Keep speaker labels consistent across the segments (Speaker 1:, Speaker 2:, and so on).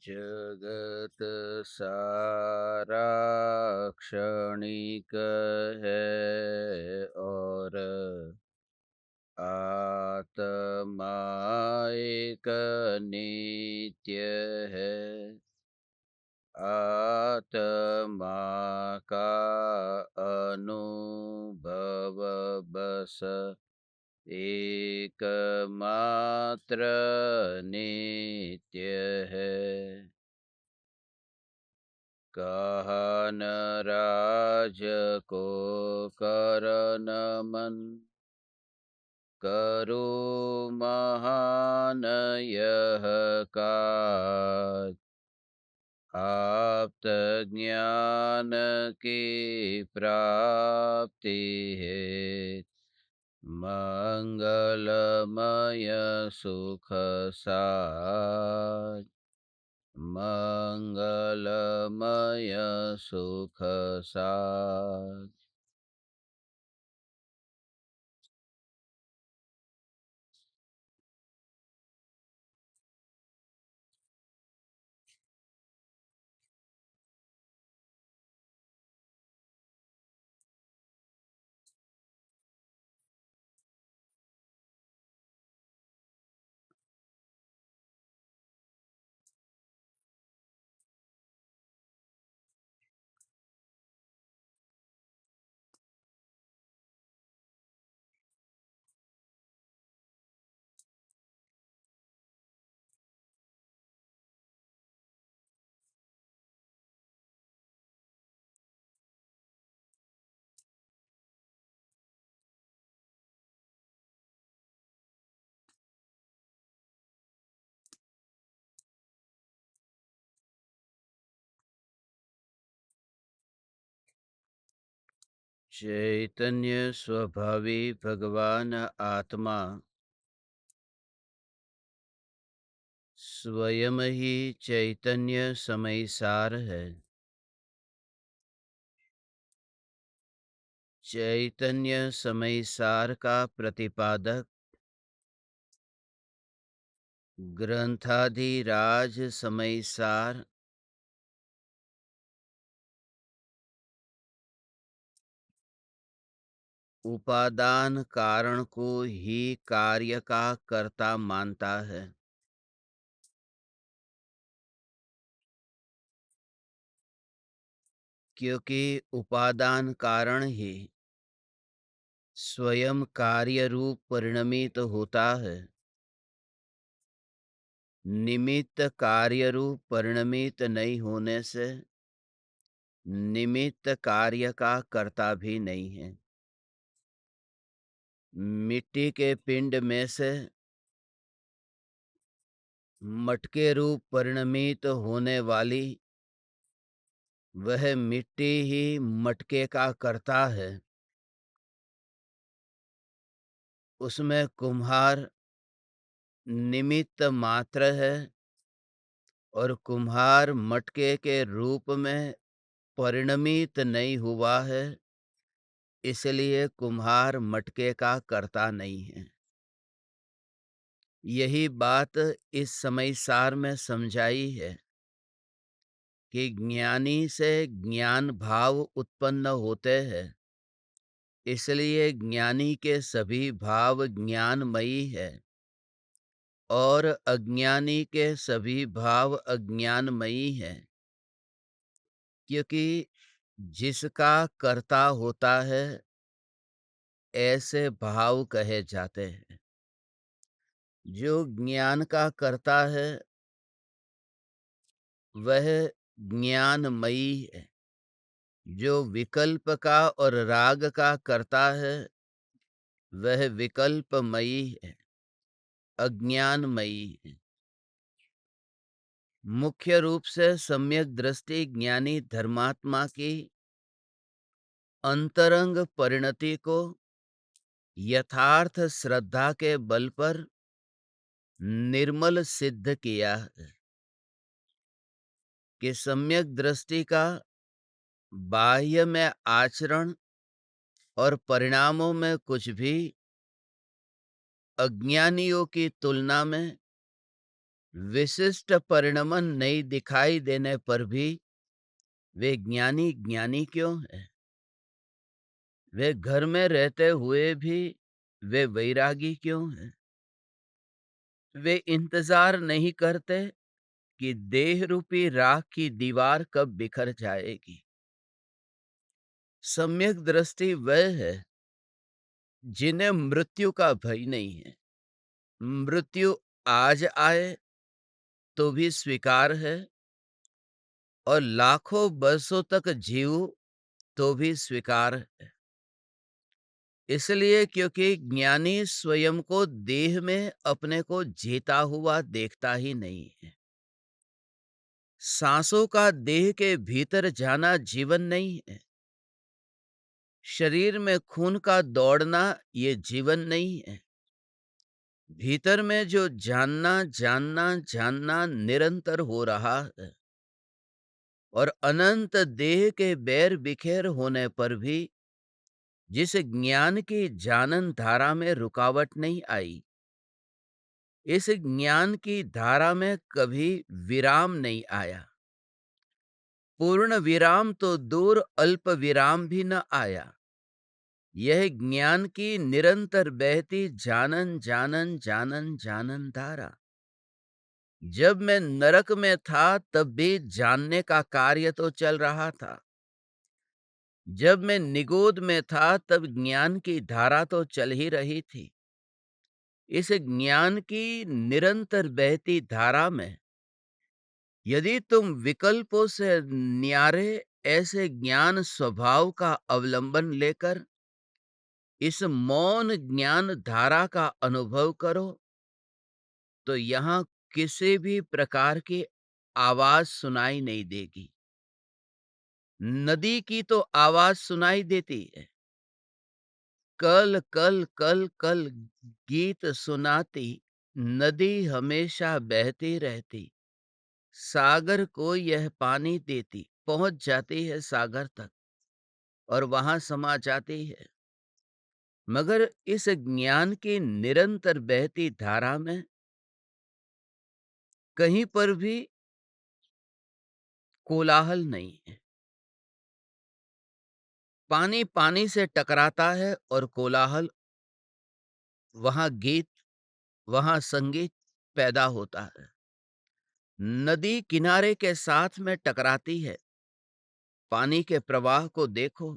Speaker 1: जगत सारा क्षणिक है और आत्मा एक नित्य है। आत्मा का अनुभव बस एकमात्र नित्य है। कहन राज को करन मन करो महान यह काज। आप्त ज्ञान की प्राप्ति है मंगलमय सुख साज। मंगलमय सुख साज। चैतन्य स्वभावी भगवान आत्मा स्वयं ही चैतन्य समयसार है। चैतन्य समयसार का प्रतिपादक ग्रंथाधिराज समयसार उपादान कारण को ही कार्य का कर्ता मानता है। क्योंकि उपादान कारण ही स्वयं कार्य रूप परिणमित होता है। निमित्त कार्य रूप परिणमित नहीं होने से निमित्त कार्य का कर्ता भी नहीं है। मिट्टी के पिंड में से मटके रूप परिणमित होने वाली वह मिट्टी ही मटके का कर्ता है। उसमें कुम्हार निमित्त मात्र है और कुम्हार मटके के रूप में परिणमित नहीं हुआ है, इसलिए कुम्हार मटके का कर्ता नहीं है। यही बात इस समयसार में समझाई है कि ज्ञानी से ज्ञान भाव उत्पन्न होते हैं, इसलिए ज्ञानी के सभी भाव ज्ञानमयी है और अज्ञानी के सभी भाव अज्ञानमयी है। क्योंकि जिसका कर्ता होता है ऐसे भाव कहे जाते हैं। जो ज्ञान का कर्ता है वह ज्ञानमयी है। जो विकल्प का और राग का कर्ता है वह विकल्पमयी है, अज्ञानमयी है। मुख्य रूप से सम्यक दृष्टि ज्ञानी धर्मात्मा की अंतरंग परिणति को यथार्थ श्रद्धा के बल पर निर्मल सिद्ध किया है कि सम्यक दृष्टि का बाह्य में आचरण और परिणामों में कुछ भी अज्ञानियों की तुलना में विशिष्ट परिणमन नहीं दिखाई देने पर भी वे ज्ञानी ज्ञानी क्यों है? वे घर में रहते हुए भी वे वैरागी क्यों है? वे इंतजार नहीं करते कि देह रूपी राख की दीवार कब बिखर जाएगी। सम्यक दृष्टि वह है जिन्हें मृत्यु का भय नहीं है। मृत्यु आज आए तो भी स्वीकार है और लाखों वर्षों तक जीऊं तो भी स्वीकार है। इसलिए क्योंकि ज्ञानी स्वयं को देह में अपने को जीता हुआ देखता ही नहीं है। सांसों का देह के भीतर जाना जीवन नहीं है। शरीर में खून का दौड़ना ये जीवन नहीं है। भीतर में जो जानना जानना जानना निरंतर हो रहा है और अनंत देह के बैर बिखेर होने पर भी जिस ज्ञान की जानन धारा में रुकावट नहीं आई, इस ज्ञान की धारा में कभी विराम नहीं आया। पूर्ण विराम तो दूर, अल्प विराम भी न आया। यह ज्ञान की निरंतर बहती जानन जानन जानन जानन धारा। जब मैं नरक में था तब भी जानने का कार्य तो चल रहा था। जब मैं निगोद में था तब ज्ञान की धारा तो चल ही रही थी। इस ज्ञान की निरंतर बहती धारा में यदि तुम विकल्पों से न्यारे ऐसे ज्ञान स्वभाव का अवलंबन लेकर इस मौन ज्ञान धारा का अनुभव करो तो यहाँ किसी भी प्रकार की आवाज सुनाई नहीं देगी। नदी की तो आवाज सुनाई देती है। कल कल कल कल गीत सुनाती नदी हमेशा बहती रहती। सागर को यह पानी देती, पहुंच जाती है सागर तक और वहां समा जाती है। मगर इस ज्ञान की निरंतर बहती धारा में कहीं पर भी कोलाहल नहीं है। पानी पानी से टकराता है और कोलाहल, वहां गीत, वहां संगीत पैदा होता है। नदी किनारे के साथ में टकराती है। पानी के प्रवाह को देखो।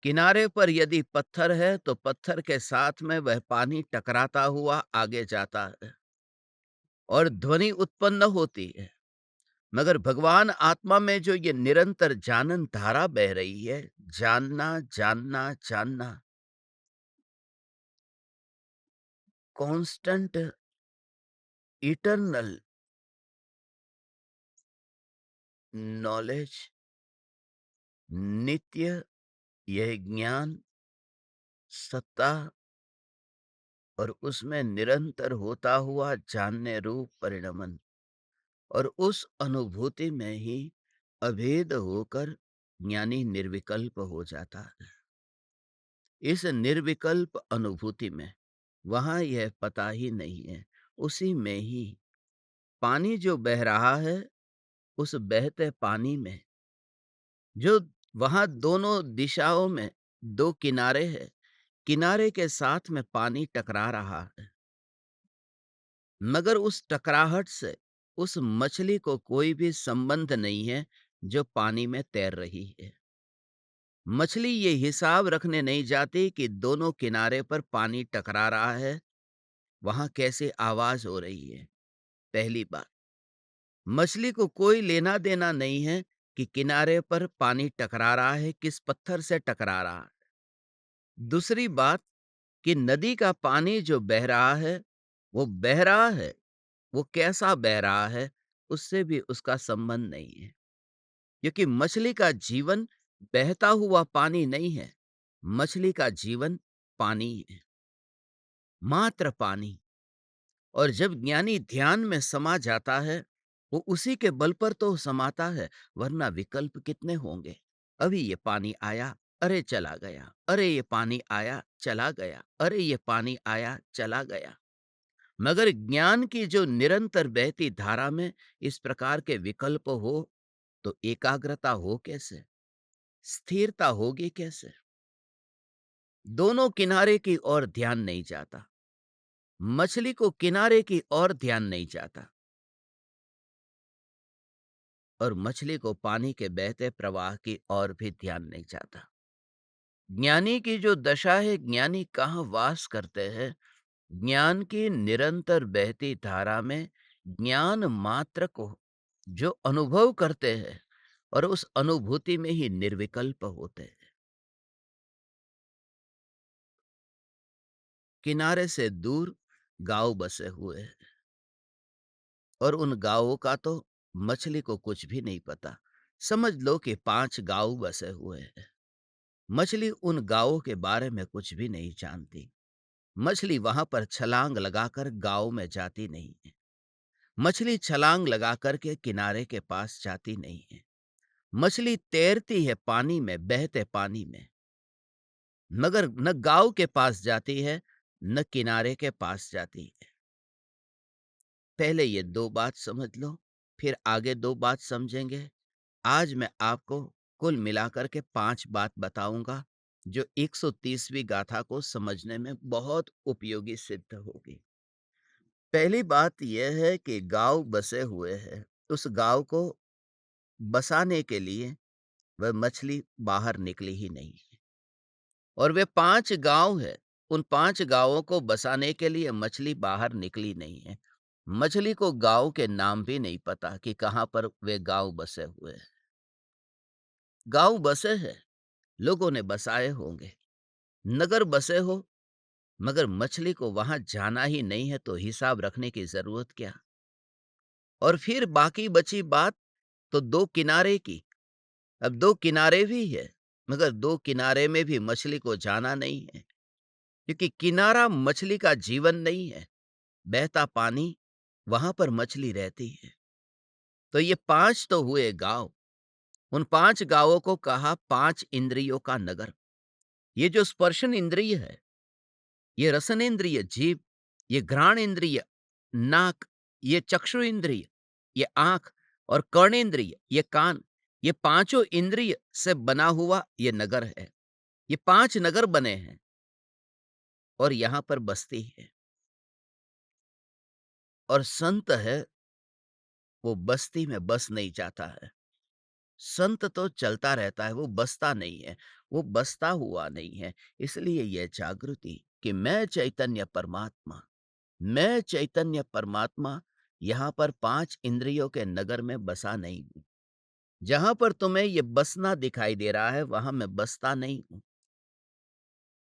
Speaker 1: किनारे पर यदि पत्थर है तो पत्थर के साथ में वह पानी टकराता हुआ आगे जाता है और ध्वनि उत्पन्न होती है। मगर भगवान आत्मा में जो ये निरंतर जानन धारा बह रही है, जानना जानना जानना, कांस्टेंट, इटर्नल नॉलेज, नित्य यह ज्ञान, सत्ता और उसमें निरंतर होता हुआ जानने रूप परिणमन और उस अनुभूति में ही अभेद होकर ज्ञानी निर्विकल्प हो जाता है। इस निर्विकल्प अनुभूति में वहां यह पता ही नहीं है, उसी में ही पानी जो बह रहा है, उस बहते पानी में जो वहां दोनों दिशाओं में दो किनारे हैं, किनारे के साथ में पानी टकरा रहा है। मगर उस टकराहट से उस मछली को कोई भी संबंध नहीं है जो पानी में तैर रही है। मछली ये हिसाब रखने नहीं जाती कि दोनों किनारे पर पानी टकरा रहा है, वहां कैसे आवाज हो रही है। पहली बात, मछली को कोई लेना देना नहीं है कि किनारे पर पानी टकरा रहा है, किस पत्थर से टकरा रहा है। दूसरी बात कि नदी का पानी जो बह रहा है, वो बह रहा है, वो कैसा बह रहा है, उससे भी उसका संबंध नहीं है। क्योंकि मछली का जीवन बहता हुआ पानी नहीं है, मछली का जीवन पानी है, मात्र पानी। और जब ज्ञानी ध्यान में समा जाता है, वो उसी के बल पर तो समाता है, वरना विकल्प कितने होंगे। अभी ये पानी आया, अरे चला गया, अरे ये पानी आया चला गया, अरे ये पानी आया चला गया। मगर ज्ञान की जो निरंतर बहती धारा में इस प्रकार के विकल्प हो, तो एकाग्रता हो कैसे? स्थिरता होगी कैसे? दोनों किनारे की ओर ध्यान नहीं जाता। मछली को किनारे की ओर ध्यान नहीं जाता और मछली को पानी के बहते प्रवाह की ओर भी ध्यान नहीं जाता। ज्ञानी की जो दशा है, ज्ञानी कहाँ वास करते हैं? ज्ञान की निरंतर बहती धारा में ज्ञान मात्र को जो अनुभव करते हैं और उस अनुभूति में ही निर्विकल्प होते हैं। किनारे से दूर गांव बसे हुए हैं और उन गांवों का तो मछली को कुछ भी नहीं पता। समझ लो कि 5 गांव बसे हुए हैं। मछली उन गांवों के बारे में कुछ भी नहीं जानती। मछली वहां पर छलांग लगाकर गांव में जाती नहीं है। मछली छलांग लगाकर के किनारे के पास जाती नहीं है। मछली तैरती है पानी में, बहते पानी में, मगर न गांव के पास जाती है, न किनारे के पास जाती है। पहले ये 2 बात समझ लो, फिर आगे 2 बात समझेंगे। आज मैं आपको कुल मिलाकर के 5 बात बताऊंगा, जो 130वीं गाथा को समझने में बहुत उपयोगी सिद्ध होगी। पहली बात यह है कि गाँव बसे हुए हैं। उस गाँव को बसाने के लिए वह मछली बाहर निकली ही नहीं है और वे 5 गाँव हैं। उन 5 गाँवों को बसाने के लिए मछली बाहर निकली नहीं है। मछली को गाँव के नाम भी नहीं पता कि कहाँ पर वे गाँव बसे हुए हैं। गाँव बसे हैं, लोगों ने बसाए होंगे। नगर बसे हो, मगर मछली को वहाँ जाना ही नहीं है, तो हिसाब रखने की ज़रूरत क्या? और फिर बाकी बची बात तो 2 किनारे की। अब 2 किनारे भी है, मगर 2 किनारे में भी मछली को जाना नहीं है, क्योंकि किनारा मछली का जीवन नहीं है। बहता पानी, वहाँ पर मछली रहती है। तो ये 5 तो हुए गाँव। उन 5 गाँवों को कहा 5 इंद्रियों का नगर। ये जो स्पर्शन इंद्रिय है, ये रसन इंद्रिय जीभ, ये घ्राण इंद्रिय नाक, ये चक्षु इंद्रिय, ये आँख और कर्ण इंद्रिय, ये कान, ये पाँचों इंद्रिय से बना हुआ ये नगर है। ये 5 नगर बने हैं और यहाँ पर बस्ती है। और संत है, वो बस्ती में बस नहीं जाता है। संत तो चलता रहता है, वो बसता नहीं है, वो बसता हुआ नहीं है। इसलिए यह जागृति कि मैं चैतन्य परमात्मा यहाँ पर 5 इंद्रियों के नगर में बसा नहीं हूँ। जहाँ पर तुम्हें ये बसना दिखाई दे रहा है, वहाँ मैं बसता नहीं हूँ।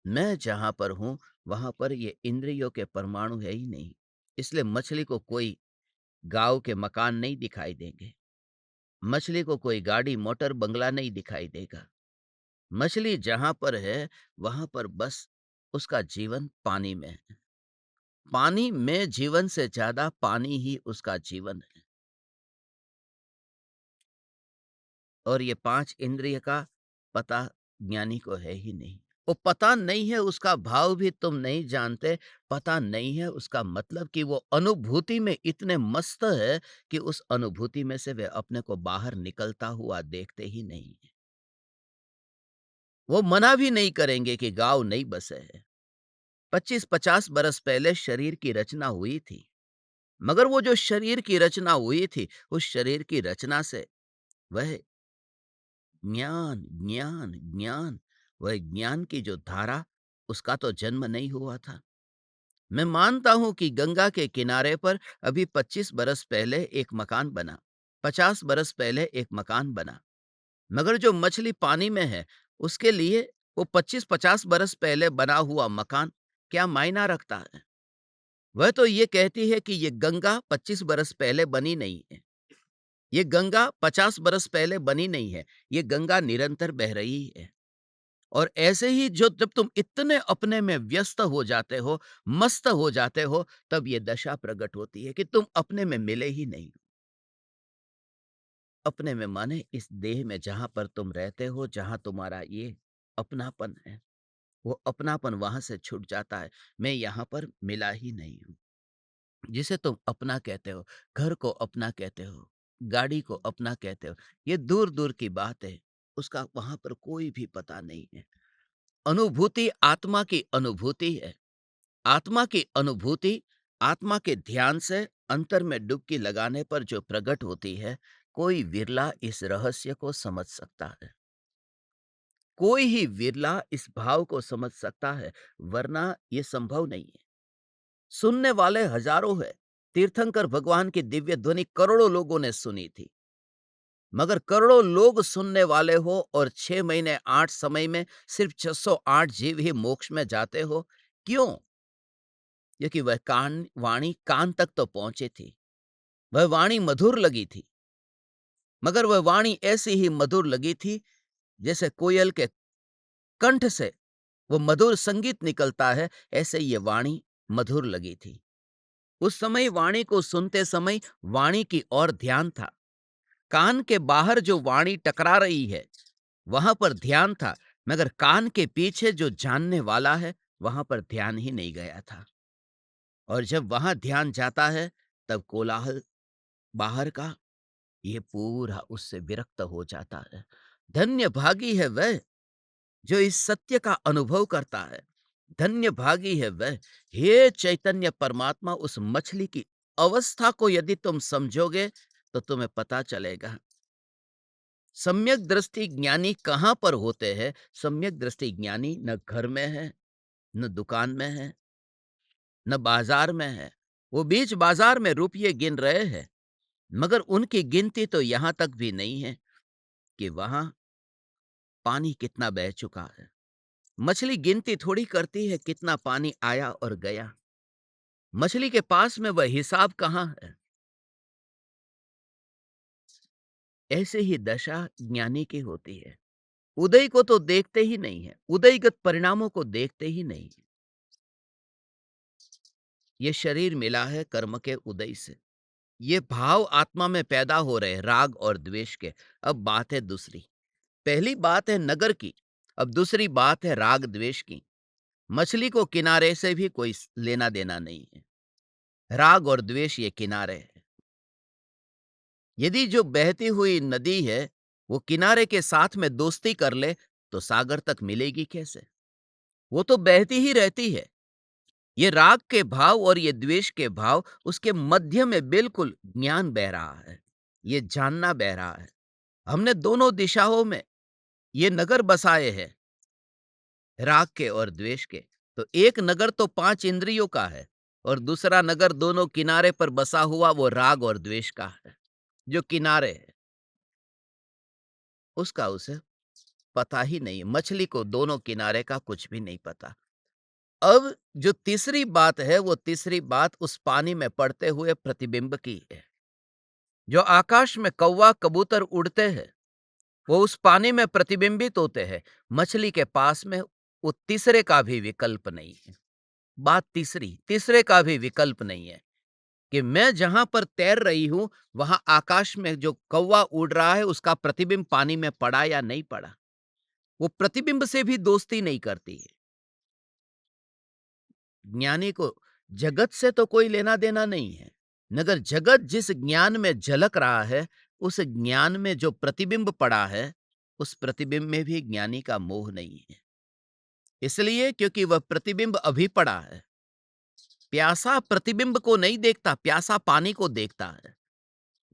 Speaker 1: मैं जहाँ पर हूँ, वहाँ पर ये इंद्रियों के परमाणु है ही नहीं। इसलिए मछली को कोई गाँव के मकान नहीं दिखाई देंगे। मछली को कोई गाड़ी, मोटर, बंगला नहीं दिखाई देगा। मछली जहाँ पर है, वहाँ पर बस उसका जीवन पानी में है। पानी में जीवन से ज़्यादा पानी ही उसका जीवन है। और ये 5 इंद्रिय का पता ज्ञानी को है ही नहीं। वो पता नहीं है, उसका भाव भी तुम नहीं जानते, पता नहीं है उसका मतलब कि वो अनुभूति में इतने मस्त है कि उस अनुभूति में से वे अपने को बाहर निकलता हुआ देखते ही नहीं हैं। वो मना भी नहीं करेंगे कि गाँव नहीं बसे हैं। 25-50 बरस पहले शरीर की रचना हुई थी, मगर वो जो शरीर की रचना हुई थी, उस शरीर की रचना से वह ज्ञान, ज्ञान, ज्ञान, वह ज्ञान की जो धारा, उसका तो जन्म नहीं हुआ था। मैं मानता हूं कि गंगा के किनारे पर अभी 25 बरस पहले एक मकान बना, 50 बरस पहले एक मकान बना, मगर जो मछली पानी में है, उसके लिए वो 25-50 बरस पहले बना हुआ मकान क्या मायना रखता है? वह तो ये कहती है कि ये गंगा 25 बरस पहले बनी नहीं है। ये गंगा 50 बरस पहले बनी नहीं है। ये गंगा निरंतर बह रही है। और ऐसे ही जो जब तुम इतने अपने में व्यस्त हो जाते हो, मस्त हो जाते हो, तब ये दशा प्रकट होती है कि तुम अपने में मिले ही नहीं। अपने में माने इस देह में जहाँ पर तुम रहते हो, जहाँ तुम्हारा ये अपनापन है, वो अपनापन वहाँ से छूट जाता है। मैं यहाँ पर मिला ही नहीं हूँ। जिसे तुम अपना कहते हो, घर को अपना कहते हो, गाड़ी को अपना कहते हो, ये दूर-दूर की बात है। उसका वहाँ पर कोई भी पता नहीं है। अनुभूति आत्मा की अनुभूति है। आत्मा की अनुभूति आत्मा के ध्यान से अंतर में डुबकी लगाने पर जो प्रकट होती है, कोई विरला इस रहस्य को समझ सकता है। कोई ही विरला इस भाव को समझ सकता है, वरना ये संभव नहीं है। सुनने वाले हजारों हैं। तीर्थंकर भगवान की दिव्य ध्वनि करोड़ों लोगों ने सुनी थी, मगर करोड़ों लोग सुनने वाले हो और 6 महीने 8 समय में सिर्फ 608 जीव ही मोक्ष में जाते हो। क्यों? क्योंकि वह कान वाणी कान तक तो पहुंची थी। वह वाणी मधुर लगी थी, मगर वह वाणी ऐसी ही मधुर लगी थी जैसे कोयल के कंठ से वो मधुर संगीत निकलता है, ऐसे ये वाणी मधुर लगी थी। उस समय वाणी को सुनते समय वाणी की ओर ध्यान था। कान के बाहर जो वाणी टकरा रही है, वहां पर ध्यान था, मगर कान के पीछे जो जानने वाला है, वहां पर ध्यान ही नहीं गया था। और जब वहां ध्यान जाता है, तब कोलाहल बाहर का ये पूरा उससे विरक्त हो जाता है। धन्य भागी है वह जो इस सत्य का अनुभव करता है। धन्य भागी है वह। हे चैतन्य परमात्मा, उस मछली की अवस्था को यदि तुम समझोगे तो तुम्हें पता चलेगा। सम्यक दृष्टि ज्ञानी कहाँ पर होते हैं? सम्यक दृष्टि ज्ञानी न घर में है, न दुकान में है, न बाजार में है। वो बीच बाजार में रुपये गिन रहे हैं, मगर उनकी गिनती तो यहां तक भी नहीं है कि वहां पानी कितना बह चुका है। मछली गिनती थोड़ी करती है कितना पानी आया और गया। मछली के पास में वह हिसाब कहाँ है? ऐसे ही दशा ज्ञानी की होती है। उदय को तो देखते ही नहीं है, उदयगत परिणामों को देखते ही नहीं है। ये शरीर मिला है कर्म के उदय से। ये भाव आत्मा में पैदा हो रहे हैं, राग और द्वेष के। अब बात है दूसरी। पहली बात है नगर की, अब दूसरी बात है राग द्वेष की। मछली को किनारे से भी कोई लेना देना नहीं है। राग और द्वेष ये किनारे है। यदि जो बहती हुई नदी है वो किनारे के साथ में दोस्ती कर ले, तो सागर तक मिलेगी कैसे? वो तो बहती ही रहती है। ये राग के भाव और ये द्वेष के भाव, उसके मध्य में बिल्कुल ज्ञान बह रहा है। ये जानना बह रहा है। हमने दोनों दिशाओं में ये नगर बसाए हैं, राग के और द्वेष के। तो एक नगर तो 5 इंद्रियों का है और दूसरा नगर दोनों किनारे पर बसा हुआ वो राग और द्वेष का है। जो किनारे है उसका उसे पता ही नहीं। मछली को दोनों किनारे का कुछ भी नहीं पता। अब जो तीसरी बात है, वो तीसरी बात उस पानी में पड़ते हुए प्रतिबिंब की है। जो आकाश में कौवा कबूतर उड़ते हैं, वो उस पानी में प्रतिबिंबित होते हैं। मछली के पास में वो तीसरे का भी विकल्प नहीं है। बात तीसरी, तीसरे का भी विकल्प नहीं है कि मैं जहां पर तैर रही हूं, वहां आकाश में जो कौवा उड़ रहा है, उसका प्रतिबिंब पानी में पड़ा या नहीं पड़ा। वो प्रतिबिंब से भी दोस्ती नहीं करती है। ज्ञानी को जगत से तो कोई लेना देना नहीं है, मगर जगत जिस ज्ञान में झलक रहा है, उस ज्ञान में जो प्रतिबिंब पड़ा है, उस प्रतिबिंब में भी ज्ञानी का मोह नहीं है। इसलिए क्योंकि वह प्रतिबिंब अभी पड़ा है। प्यासा प्रतिबिंब को नहीं देखता, प्यासा पानी को देखता है।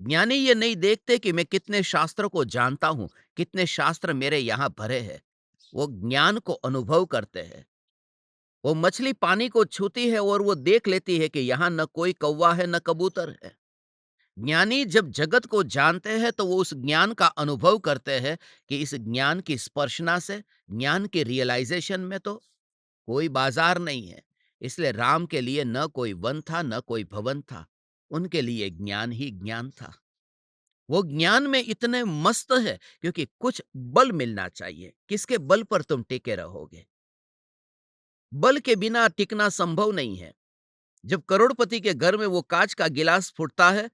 Speaker 1: ज्ञानी ये नहीं देखते कि मैं कितने शास्त्रों को जानता हूं, कितने शास्त्र मेरे यहां भरे हैं। वो ज्ञान को अनुभव करते हैं। वो मछली पानी को छूती है और वो देख लेती है कि यहाँ न कोई कौवा है न कबूतर है। ज्ञानी जब जगत को जानते हैं तो वो उस ज्ञान का अनुभव करते हैं कि इस ज्ञान की स्पर्शना से, ज्ञान के रियलाइजेशन में तो कोई बाजार नहीं है। इसलिए राम के लिए न कोई वन था न कोई भवन था, उनके लिए ज्ञान ही ज्ञान था। वो ज्ञान में इतने मस्त है क्योंकि कुछ बल मिलना चाहिए। किसके बल पर तुम टिके रहोगे? बल के बिना टिकना संभव नहीं है। जब करोड़पति के घर में वो कांच का गिलास फूटता है,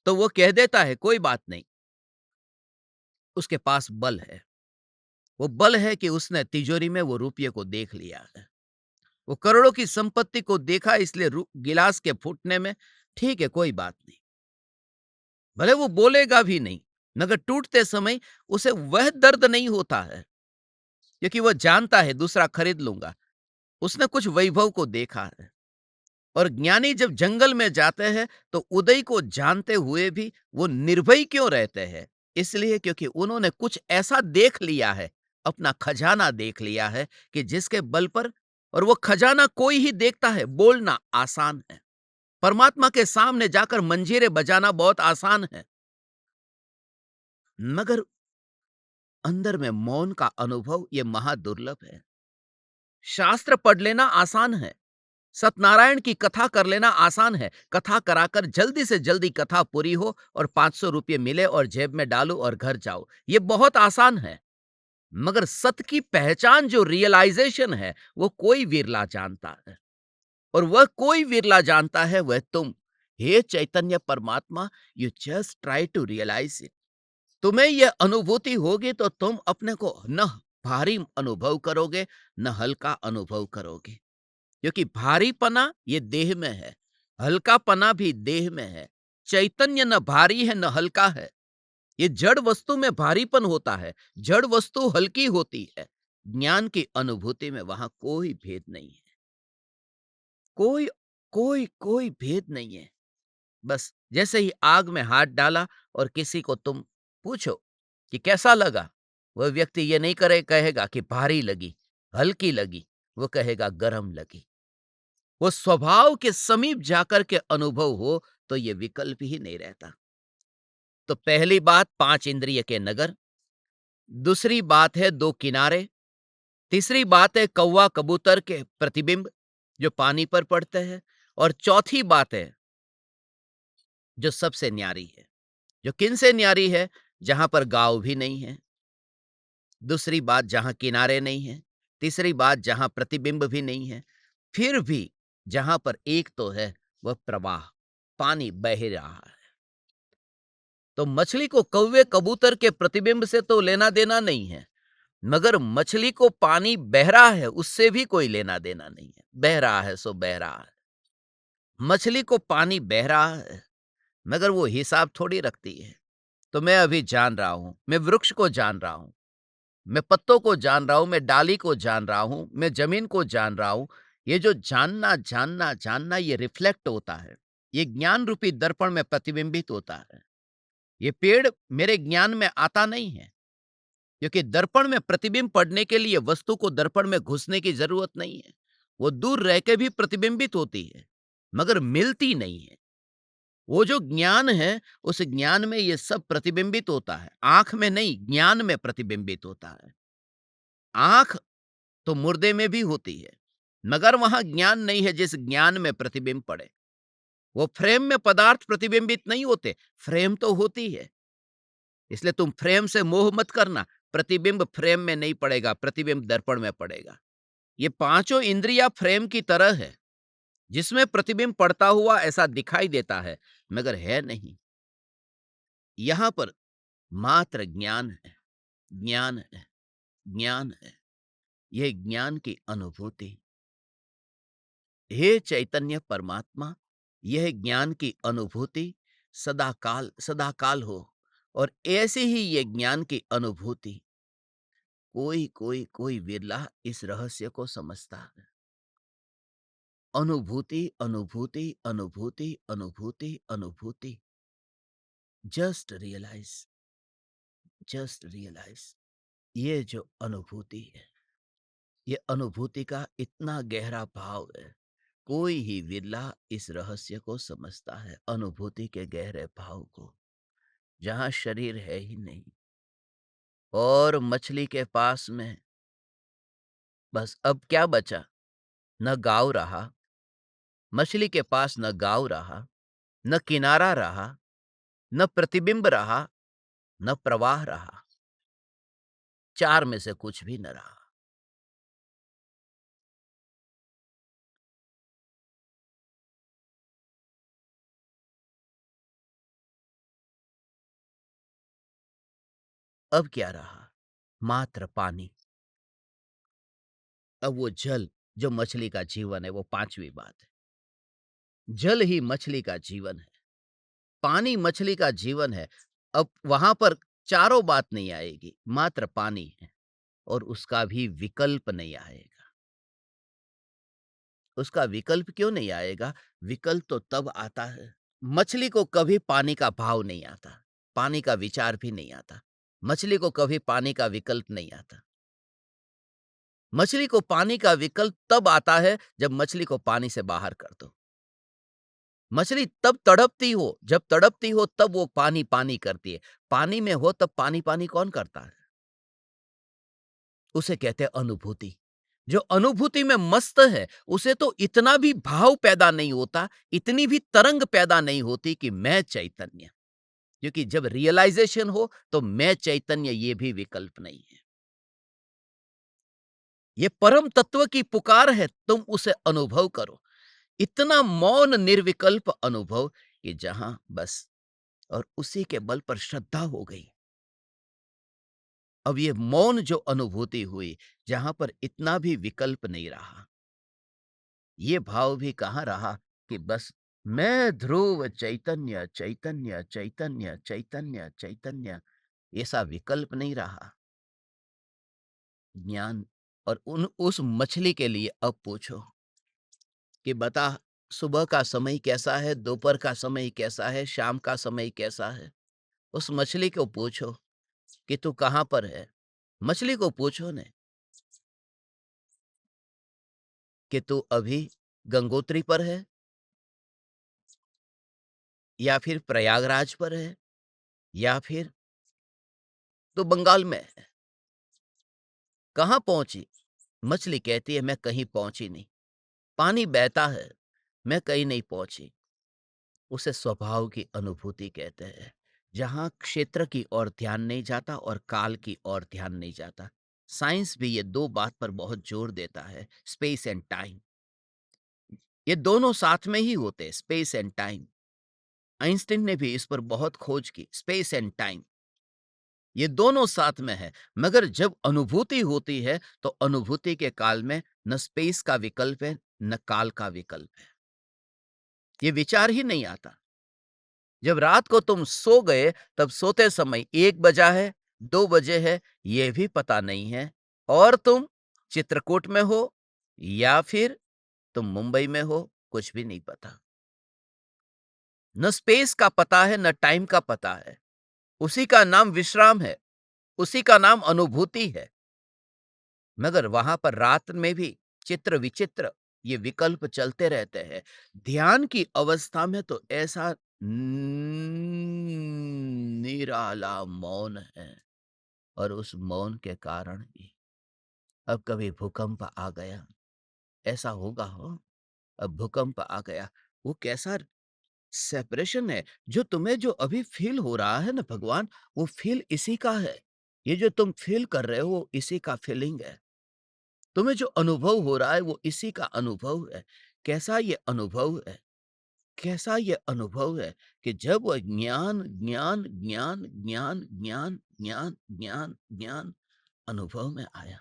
Speaker 1: तो वो कह देता है कोई बात नहीं, उसके पास बल है। वो बल है कि उसने तिजोरी में वो रुपये को देख लिया है। वो करोड़ों की संपत्ति को देखा इसलिए गिलास के फूटने में ठीक है, कोई बात नहीं। भले वो बोलेगा भी नहीं, मगर टूटते समय उसे वह दर्द नहीं होता है, क्योंकि वो जानता है दूसरा खरीद लूंगा। उसने कुछ वैभव को देखा है। और ज्ञानी जब जंगल में जाते हैं तो उदय को जानते हुए भी वो निर्भय क्यों रहते हैं? इसलिए क्योंकि उन्होंने कुछ ऐसा देख लिया है, अपना खजाना देख लिया है कि जिसके बल पर, और वो खजाना कोई ही देखता है। बोलना आसान है, परमात्मा के सामने जाकर मंजीरे बजाना बहुत आसान है, मगर अंदर में मौन का अनुभव ये महादुर्लभ है। शास्त्र पढ़ लेना आसान है, सत्यनारायण की कथा कर लेना आसान है। कथा कराकर जल्दी से जल्दी कथा पूरी हो और 500 रुपये मिले और जेब में डालो और घर जाओ, ये बहुत आसान है। मगर सत्य की पहचान जो रियलाइजेशन है, वो कोई विरला जानता है। और वह कोई विरला जानता है, वह तुम। हे चैतन्य परमात्मा, you just try to realise it. तुम्हें यह अनुभूति होगी तो तुम अपने को न भारी अनुभव करोगे, न हल्का अनुभव करोगे। क्योंकि भारीपना ये देह में है, हल्कापना भी देह में है। चैतन्य न भारी है न हल्का है। ये जड़ वस्तु में भारीपन होता है, जड़ वस्तु हल्की होती है। ज्ञान की अनुभूति में वहां कोई भेद नहीं है, कोई कोई कोई भेद नहीं है। बस जैसे ही आग में हाथ डाला और किसी को तुम पूछो कि कैसा लगा, वह व्यक्ति ये नहीं कहेगा कि भारी लगी, हल्की लगी, वो कहेगा गरम लगी। वो स्वभाव के समीप जाकर के अनुभव हो तो ये विकल्प ही नहीं रहता। तो पहली बात 5 इंद्रिय के नगर, दूसरी बात है 2 किनारे, तीसरी बात है कौवा कबूतर के प्रतिबिंब जो पानी पर पड़ते हैं, और चौथी बात है जो सबसे न्यारी है, जो किन से न्यारी है, जहां पर गांव भी नहीं है, दूसरी बात जहां किनारे नहीं है, तीसरी बात जहां प्रतिबिंब भी नहीं है, फिर भी जहां पर एक तो है, वह प्रवाह, पानी बह रहा है। तो मछली को कौवे कबूतर के प्रतिबिंब से तो लेना देना नहीं है, मगर मछली को पानी बह रहा है उससे भी कोई लेना देना नहीं है। बह रहा है सो बह रहा है। मछली को पानी बह रहा है, मगर वो हिसाब थोड़ी रखती है। तो मैं अभी जान रहा हूं, मैं वृक्ष को जान रहा हूं, मैं पत्तों को जान रहा हूं, मैं डाली को जान रहा हूं, मैं जमीन को जान रहा हूं। ये जो जानना जानना जानना ये रिफ्लेक्ट होता है, ये ज्ञान रूपी दर्पण में प्रतिबिंबित होता है। ये पेड़ मेरे ज्ञान में आता नहीं है, क्योंकि दर्पण में प्रतिबिंब पड़ने के लिए वस्तु को दर्पण में घुसने की जरूरत नहीं है। वो दूर रह के भी प्रतिबिंबित होती है, मगर मिलती नहीं है। वो जो ज्ञान है, उस ज्ञान में ये सब प्रतिबिंबित होता है। आंख में नहीं, ज्ञान में प्रतिबिंबित होता है। आंख तो मुर्दे में भी होती है, मगर वहां ज्ञान नहीं है जिस ज्ञान में प्रतिबिंब पड़े। वो फ्रेम में पदार्थ प्रतिबिंबित नहीं होते, फ्रेम तो होती है। इसलिए तुम फ्रेम से मोह मत करना। प्रतिबिंब फ्रेम में नहीं पड़ेगा, प्रतिबिंब दर्पण में पड़ेगा। ये पांचों इंद्रियां फ्रेम की तरह है, जिसमें प्रतिबिंब पड़ता हुआ ऐसा दिखाई देता है, मगर है नहीं। यहां पर मात्र ज्ञान है, ज्ञान है, ज्ञान है। यह ज्ञान की अनुभूति। हे चैतन्य परमात्मा, यह ज्ञान की अनुभूति सदाकाल सदाकाल हो। और ऐसी ही ये ज्ञान की अनुभूति कोई कोई कोई विरला इस रहस्य को समझता है। अनुभूति अनुभूति अनुभूति अनुभूति अनुभूति। Just realise, just realise. ये जो अनुभूति है, ये अनुभूति का इतना गहरा भाव है, कोई ही विरला इस रहस्य को समझता है, अनुभूति के गहरे भाव को, जहां शरीर है ही नहीं। और मछली के पास में बस अब क्या बचा? न गाँव रहा, मछली के पास न गाँव रहा, न किनारा रहा, न प्रतिबिंब रहा, न प्रवाह रहा। चार में से कुछ भी न रहा। अब क्या रहा? मात्र पानी। अब वो जल जो मछली का जीवन है, वो 5वीं बात है। जल ही मछली का जीवन है, पानी मछली का जीवन है। अब वहाँ पर चारों बात नहीं आएगी, मात्र पानी है और उसका भी विकल्प नहीं आएगा। उसका विकल्प क्यों नहीं आएगा? विकल्प तो तब आता है, मछली को कभी पानी का भाव नहीं आता, पानी का विचार भी नहीं आता। मछली को कभी पानी का विकल्प नहीं आता। मछली को पानी का विकल्प तब आता है जब मछली को पानी से बाहर कर दो। मछली तब तड़पती हो, जब तड़पती हो तब वो पानी-पानी करती है। पानी में हो तब पानी-पानी कौन करता है? उसे कहते हैं अनुभूति। जो अनुभूति में मस्त है, उसे तो इतना भी भाव पैदा नहीं होता, इतनी भी तरंग पैदा नहीं होती कि मैं चैतन्य। क्योंकि जब रियलाइजेशन हो तो मैं चैतन्य ये भी विकल्प नहीं है। ये परम तत्व की पुकार है, तुम उसे अनुभव करो। इतना मौन निर्विकल्प अनुभव कि जहां बस और उसी के बल पर श्रद्धा हो गई। अब ये मौन जो अनुभूति हुई, जहां पर इतना भी विकल्प नहीं रहा, ये भाव भी कहाँ रहा कि बस मैं ध्रुव चैतन्य चैतन्य चैतन्य चैतन्य चैतन्य, ऐसा विकल्प नहीं रहा। ज्ञान और उन उस मछली के लिए अब पूछो कि बता, सुबह का समय कैसा है, दोपहर का समय कैसा है, शाम का समय कैसा है। उस मछली को पूछो कि तू कहाँ पर है। मछली को पूछो ने कि तू अभी गंगोत्री पर है या फिर प्रयागराज पर है या फिर तू बंगाल में है। कहाँ पहुंची? मछली कहती है मैं कहीं पहुंची नहीं। पानी बहता है, मैं कहीं नहीं पहुंची। उसे स्वभाव की अनुभूति कहते हैं, जहां क्षेत्र की ओर ध्यान नहीं जाता और काल की ओर ध्यान नहीं जाता। साइंस भी ये दो बात पर बहुत जोर देता है, स्पेस एंड टाइम। ये दोनों साथ में ही होते हैं, स्पेस एंड टाइम। आइंस्टीन ने भी इस पर बहुत खोज की, स्पेस एंड टाइम ये दोनों साथ में है। मगर जब अनुभूति होती है तो अनुभूति के काल में न स्पेस का विकल्प है न काल का विकल्प है। ये विचार ही नहीं आता। जब रात को तुम सो गए तब सोते समय 1 बजा है, 2 बजे है, ये भी पता नहीं है। और तुम चित्रकूट में हो या फिर तुम मुंबई में हो, कुछ भी नहीं पता। न स्पेस का पता है न टाइम का पता है। उसी का नाम विश्राम है, उसी का नाम अनुभूति है। मगर वहां पर रात में भी चित्र विचित्र ये विकल्प चलते रहते हैं। ध्यान की अवस्था में तो ऐसा निराला मौन है और उस मौन के कारण ही अब कभी भूकंप आ गया, ऐसा होगा हो। अब भूकंप आ गया, वो कैसा सेपरेशन है जो तुम्हें जो अभी फील हो रहा है ना भगवान, वो फील इसी का है। ये जो तुम फील कर रहे हो वो इसी का फीलिंग है। तुम्हें जो अनुभव हो रहा है वो इसी का अनुभव है। कैसा ये अनुभव है? कैसा ये अनुभव है कि जब वह ज्ञान ज्ञान ज्ञान ज्ञान ज्ञान ज्ञान ज्ञान ज्ञान अनुभव में आया,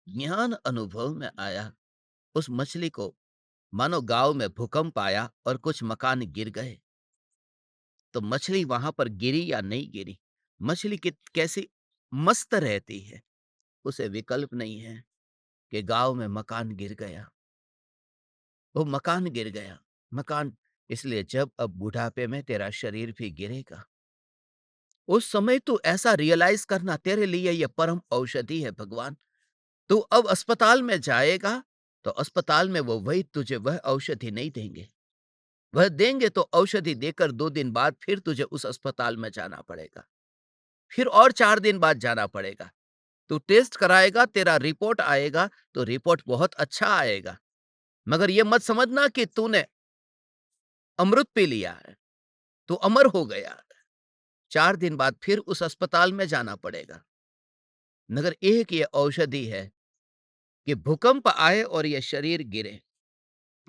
Speaker 1: ज्ञान अनुभव में आया। उस मछली को मानो गांव में भूकंप आया और कुछ मकान गिर गए, तो मछली वहां पर गिरी या नहीं गिरी, मछली कैसी मस्त रहती है। उसे विकल्प नहीं है कि गांव में मकान गिर गया, वो मकान गिर गया। मकान इसलिए जब अब बुढ़ापे में तेरा शरीर भी गिरेगा, उस समय तू ऐसा रियलाइज करना, तेरे लिए यह परम औषधि है भगवान। तू अब अस्पताल में जाएगा तो अस्पताल में वो वही तुझे वह औषधि नहीं देंगे। वह देंगे तो औषधि देकर 2 दिन बाद फिर तुझे उस अस्पताल में जाना पड़ेगा, फिर और 4 दिन बाद जाना पड़ेगा। तू टेस्ट कराएगा, तेरा रिपोर्ट आएगा तो रिपोर्ट बहुत अच्छा आएगा। मगर यह मत समझना कि तूने अमृत पी लिया है, तू अमर हो गया। 4 दिन बाद फिर उस अस्पताल में जाना पड़ेगा। मगर एक ये औषधि है कि भूकंप आए और ये शरीर गिरे,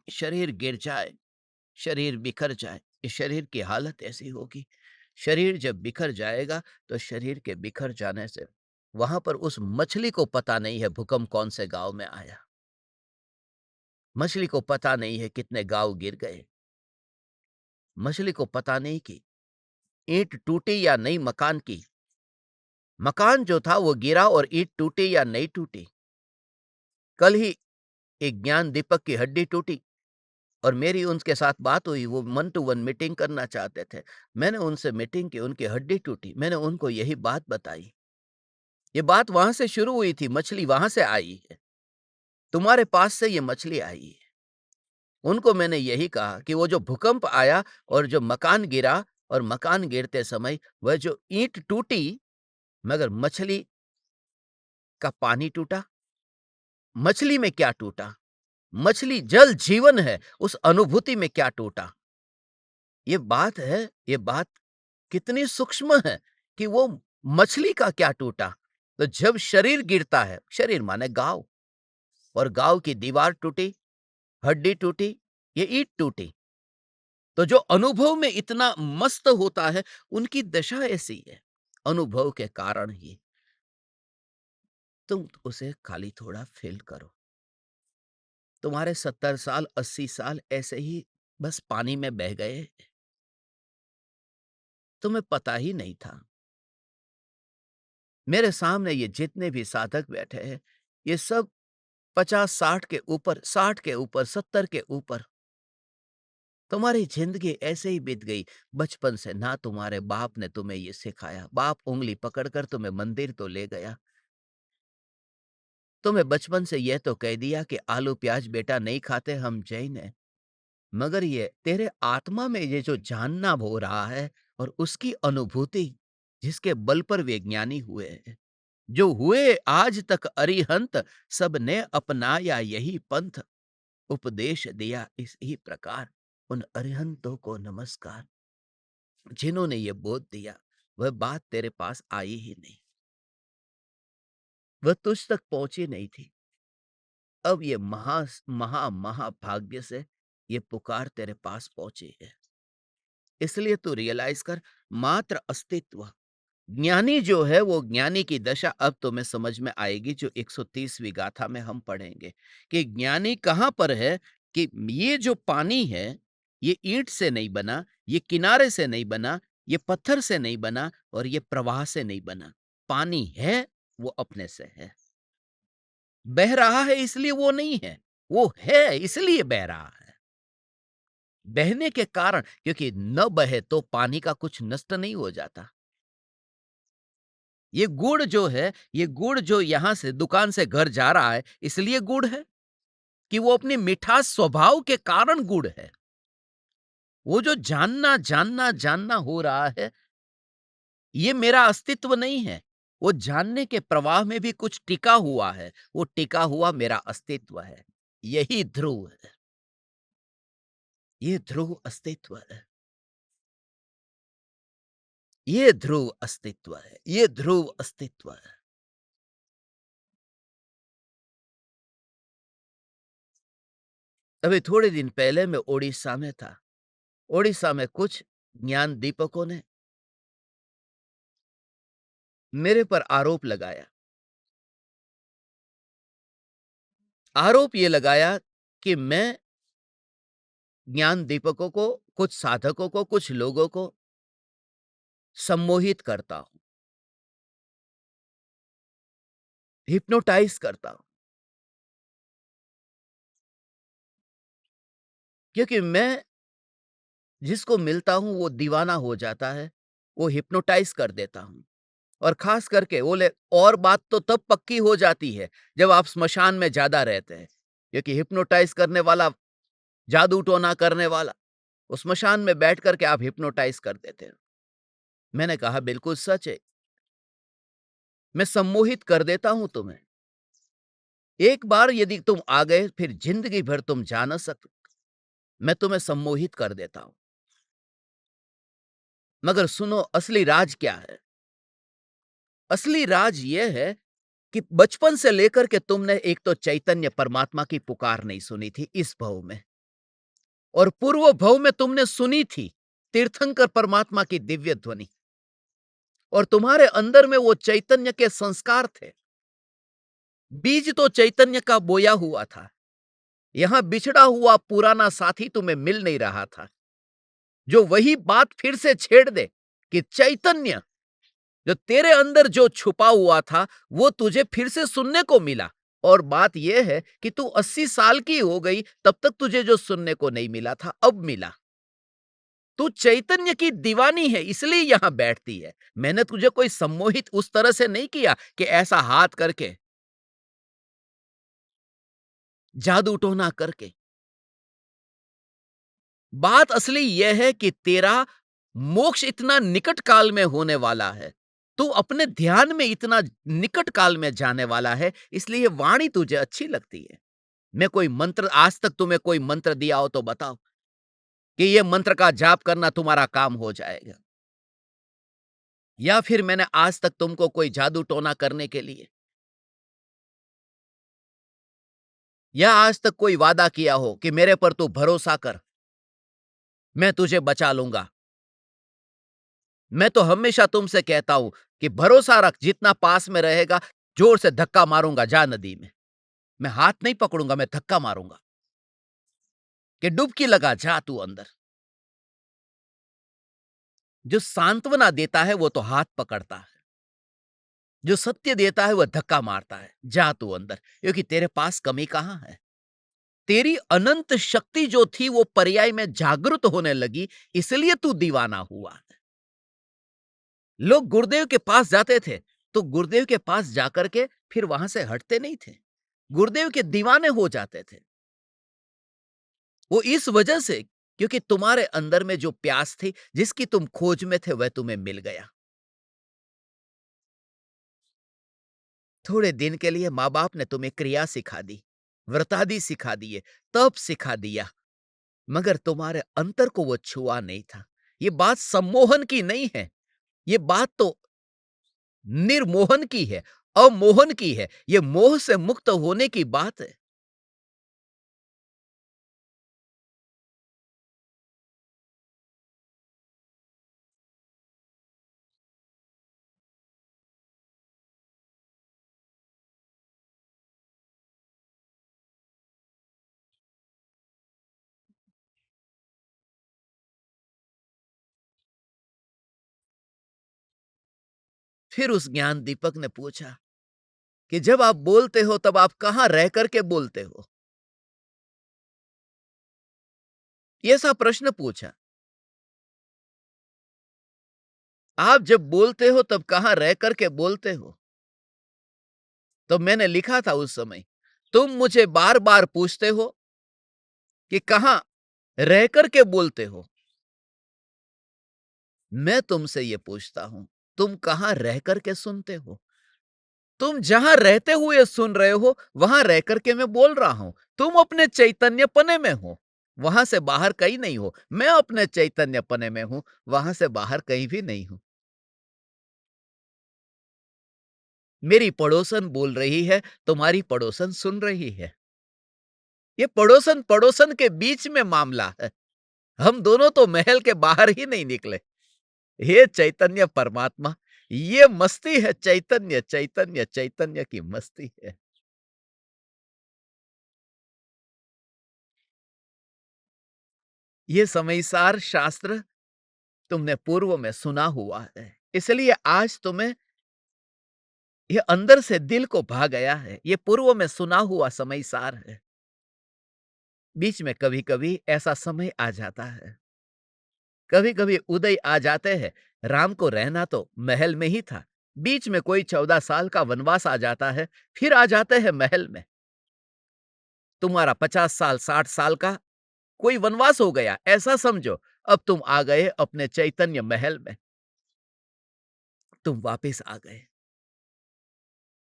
Speaker 1: शरीर गिर जाए, शरीर बिखर जाए, इस शरीर की हालत ऐसी होगी। शरीर जब बिखर जाएगा तो शरीर के बिखर जाने से वहां पर उस मछली को पता नहीं है भूकंप कौन से गांव में आया। मछली को पता नहीं है कितने गाँव गिर गए। मछली को पता नहीं कि ईंट टूटी या नहीं मकान की। मकान जो था वो गिरा और ईंट टूटी या नहीं टूटी। कल ही एक ज्ञान दीपक की हड्डी टूटी और मेरी उनके साथ बात हुई, वो 1 टू 1 मीटिंग करना चाहते थे। मैंने उनसे मीटिंग की, उनकी हड्डी टूटी। मैंने उनको यही बात बताई। ये बात वहाँ से शुरू हुई थी, मछली वहाँ से आई है। तुम्हारे पास से ये मछली आई है। उनको मैंने यही कहा कि वो जो भूकंप आया और जो मकान गिरा और मकान गिरते समय वह जो ईंट टूटी, मगर मछली का पानी टूटा। मछली में क्या टूटा? मछली जल जीवन है, उस अनुभूति में क्या टूटा? ये बात है, ये बात कितनी सूक्ष्म है कि वो मछली का क्या टूटा? तो जब शरीर गिरता है, शरीर माने गाँव, और गाँव की दीवार टूटी, हड्डी टूटी, ये ईंट टूटी। तो जो अनुभव में इतना मस्त होता है, उनकी दशा ऐसी है, अनुभव के कारण ही। तुम उसे खाली थोड़ा फ़ील करो। तुम्हारे 70 साल, 80 साल ऐसे ही बस पानी में बह गए, तुम्हें पता ही नहीं था। मेरे सामने ये जितने भी साधक बैठे हैं, ये सब 50-60 के ऊपर, 60 के ऊपर, 70 के ऊपर। तुम्हारी ज़िंदगी ऐसे ही बीत गई। बचपन से ना तुम्हारे बाप ने तुम्हें ये सिखाया। बाप उँगली पकड़कर तुम्हें मंदिर तो ले गया। तुम्हें बचपन से यह तो कह दिया कि आलू प्याज बेटा नहीं खाते, हम जैन हैं। मगर ये तेरे आत्मा में ये जो जानना हो रहा है और उसकी अनुभूति, जिसके बल पर वे ज्ञानी हुए हैं, जो हुए आज तक अरिहंत, सबने अपनाया यही पंथ, उपदेश दिया इसी प्रकार। उन अरिहंतों को नमस्कार, जिन्होंने ये बोध दिया। वह बात तेरे पास आई ही नहीं, वह तुझ तक पहुंची नहीं थी। अब ये महाभाग्य से ये पुकार तेरे पास पहुंची है। इसलिए तू रियलाइज कर, मात्र अस्तित्व। ज्ञानी जो है, वो ज्ञानी की दशा अब तुम्हें समझ में आएगी, जो 130वीं गाथा में हम पढ़ेंगे कि ज्ञानी कहां पर है। कि ये जो पानी है, ये ईंट से नहीं बना, ये किनारे से नहीं बना, ये पत्थर से नहीं बना, और ये प्रवाह से नहीं बना। पानी है, वो अपने से है। बह रहा है इसलिए वो नहीं है, वो है इसलिए बह रहा है। बहने के कारण, क्योंकि न बहे तो पानी का कुछ नष्ट नहीं हो जाता। ये गुड़ जो है, ये गुड़ जो यहां से दुकान से घर जा रहा है, इसलिए गुड़ है कि वो अपनी मिठास स्वभाव के कारण गुड़ है। वो जो जानना जानना जानना हो रहा है, ये मेरा अस्तित्व नहीं है। वो जानने के प्रवाह में भी कुछ टिका हुआ है, वो टिका हुआ मेरा अस्तित्व है। यही ध्रुव है, ये ध्रुव अस्तित्व है, ये ध्रुव अस्तित्व है, ये ध्रुव अस्तित्व है। अभी थोड़े दिन पहले मैं ओडिशा में था। ओडिशा में कुछ ज्ञान दीपकों ने मेरे पर आरोप लगाया। आरोप ये लगाया कि मैं ज्ञान दीपकों को, कुछ साधकों को, कुछ लोगों को सम्मोहित करता हूं, हिप्नोटाइज करता हूं। क्योंकि मैं जिसको मिलता हूं वो दीवाना हो जाता है, वो हिप्नोटाइज कर देता हूं। और खास करके बोले, और बात तो तब पक्की हो जाती है जब आप स्मशान में ज्यादा रहते हैं। क्योंकि हिप्नोटाइज करने वाला, जादू टोना करने वाला, उस स्मशान में बैठ करके आप हिप्नोटाइज कर देते हैं। मैंने कहा बिल्कुल सच है, मैं सम्मोहित कर देता हूं तुम्हें। एक बार यदि तुम आ गए, फिर जिंदगी भर तुम जा न सकते। मैं तुम्हें सम्मोहित कर देता हूं। मगर सुनो, असली राज क्या है? असली राज यह है कि बचपन से लेकर के तुमने एक तो चैतन्य परमात्मा की पुकार नहीं सुनी थी इस भव में, और पूर्व भव में तुमने सुनी थी तीर्थंकर परमात्मा की दिव्य ध्वनि, और तुम्हारे अंदर में वो चैतन्य के संस्कार थे। बीज तो चैतन्य का बोया हुआ था, यहां बिछड़ा हुआ पुराना साथी तुम्हें मिल नहीं रहा था, जो वही बात फिर से छेड़ दे कि चैतन्य जो तेरे अंदर जो छुपा हुआ था वो तुझे फिर से सुनने को मिला। और बात यह है कि तू 80 साल की हो गई, तब तक तुझे जो सुनने को नहीं मिला था अब मिला। तू चैतन्य की दीवानी है इसलिए यहां बैठती है। मैंने तुझे कोई सम्मोहित उस तरह से नहीं किया कि ऐसा हाथ करके, जादू टोना करके। बात असली यह है कि तेरा मोक्ष इतना निकट काल में होने वाला है। तू अपने ध्यान में इतना निकट काल में जाने वाला है, इसलिए वाणी तुझे अच्छी लगती है। मैं कोई मंत्र, आज तक तुम्हें कोई मंत्र दिया हो तो बताओ कि ये मंत्र का जाप करना तुम्हारा काम हो जाएगा? या फिर मैंने आज तक तुमको कोई जादू टोना करने के लिए, या आज तक कोई वादा किया हो कि मेरे पर तू भरोसा कर, मैं तुझे बचा लूंगा? मैं तो हमेशा तुमसे कहता हूं कि भरोसा रख, जितना पास में रहेगा जोर से धक्का मारूंगा, जा नदी में। मैं हाथ नहीं पकड़ूंगा, मैं धक्का मारूंगा कि डुबकी लगा, जा तू अंदर। जो सांत्वना देता है वो तो हाथ पकड़ता है, जो सत्य देता है वह धक्का मारता है, जा तू अंदर, क्योंकि तेरे पास कमी कहां है। तेरी अनंत शक्ति जो थी वो पर्याय में जागृत होने लगी, इसलिए तू दीवाना हुआ। लोग गुरुदेव के पास जाते थे तो गुरुदेव के पास जाकर के फिर वहां से हटते नहीं थे, गुरुदेव के दीवाने हो जाते थे। वो इस वजह से क्योंकि तुम्हारे अंदर में जो प्यास थी, जिसकी तुम खोज में थे, वह तुम्हें मिल गया। थोड़े दिन के लिए माँ बाप ने तुम्हें क्रिया सिखा दी, व्रतादि सिखा दिए, तप सिखा दिया, मगर तुम्हारे अंतर को वो छुआ नहीं था। ये बात सम्मोहन की नहीं है, ये बात तो निर्मोहन की है, अमोहन की है। ये मोह से मुक्त होने की बात है। फिर उस ज्ञान दीपक ने पूछा कि जब आप बोलते हो तब आप कहां रह करके बोलते हो? ये ऐसा प्रश्न पूछा। आप जब बोलते हो तब कहां रह करके बोलते हो? तो मैंने लिखा था उस समय, तुम मुझे बार-बार पूछते हो कि कहां रह करके बोलते हो? मैं तुमसे ये पूछता हूं, तुम कहां रह करके सुनते हो? तुम जहां रहते हुए सुन रहे हो, वहां रह करके मैं बोल रहा हूं। तुम अपने चैतन्यपने में हो, वहां से बाहर कहीं नहीं हो। मैं अपने चैतन्यपने में हूं, वहां से बाहर कहीं भी नहीं हूं। मेरी पड़ोसन बोल रही है, तुम्हारी पड़ोसन सुन रही है। ये पड़ोसन पड़ोसन के बीच में मामला है। हम दोनों तो महल के बाहर ही नहीं निकले। हे चैतन्य परमात्मा, ये मस्ती है, चैतन्य चैतन्य चैतन्य की मस्ती है। ये समयसार शास्त्र तुमने पूर्व में सुना हुआ है, इसलिए आज तुम्हें ये अंदर से दिल को भा गया है। ये पूर्व में सुना हुआ समयसार है। बीच में कभी-कभी ऐसा समय आ जाता है, कभी-कभी उदय आ जाते हैं। राम को रहना तो महल में ही था, बीच में कोई 14 साल का वनवास आ जाता है, फिर आ जाते हैं महल में। तुम्हारा 50 साल, 60 साल का कोई वनवास हो गया, ऐसा समझो। अब तुम आ गए अपने चैतन्य महल में, तुम वापस आ गए।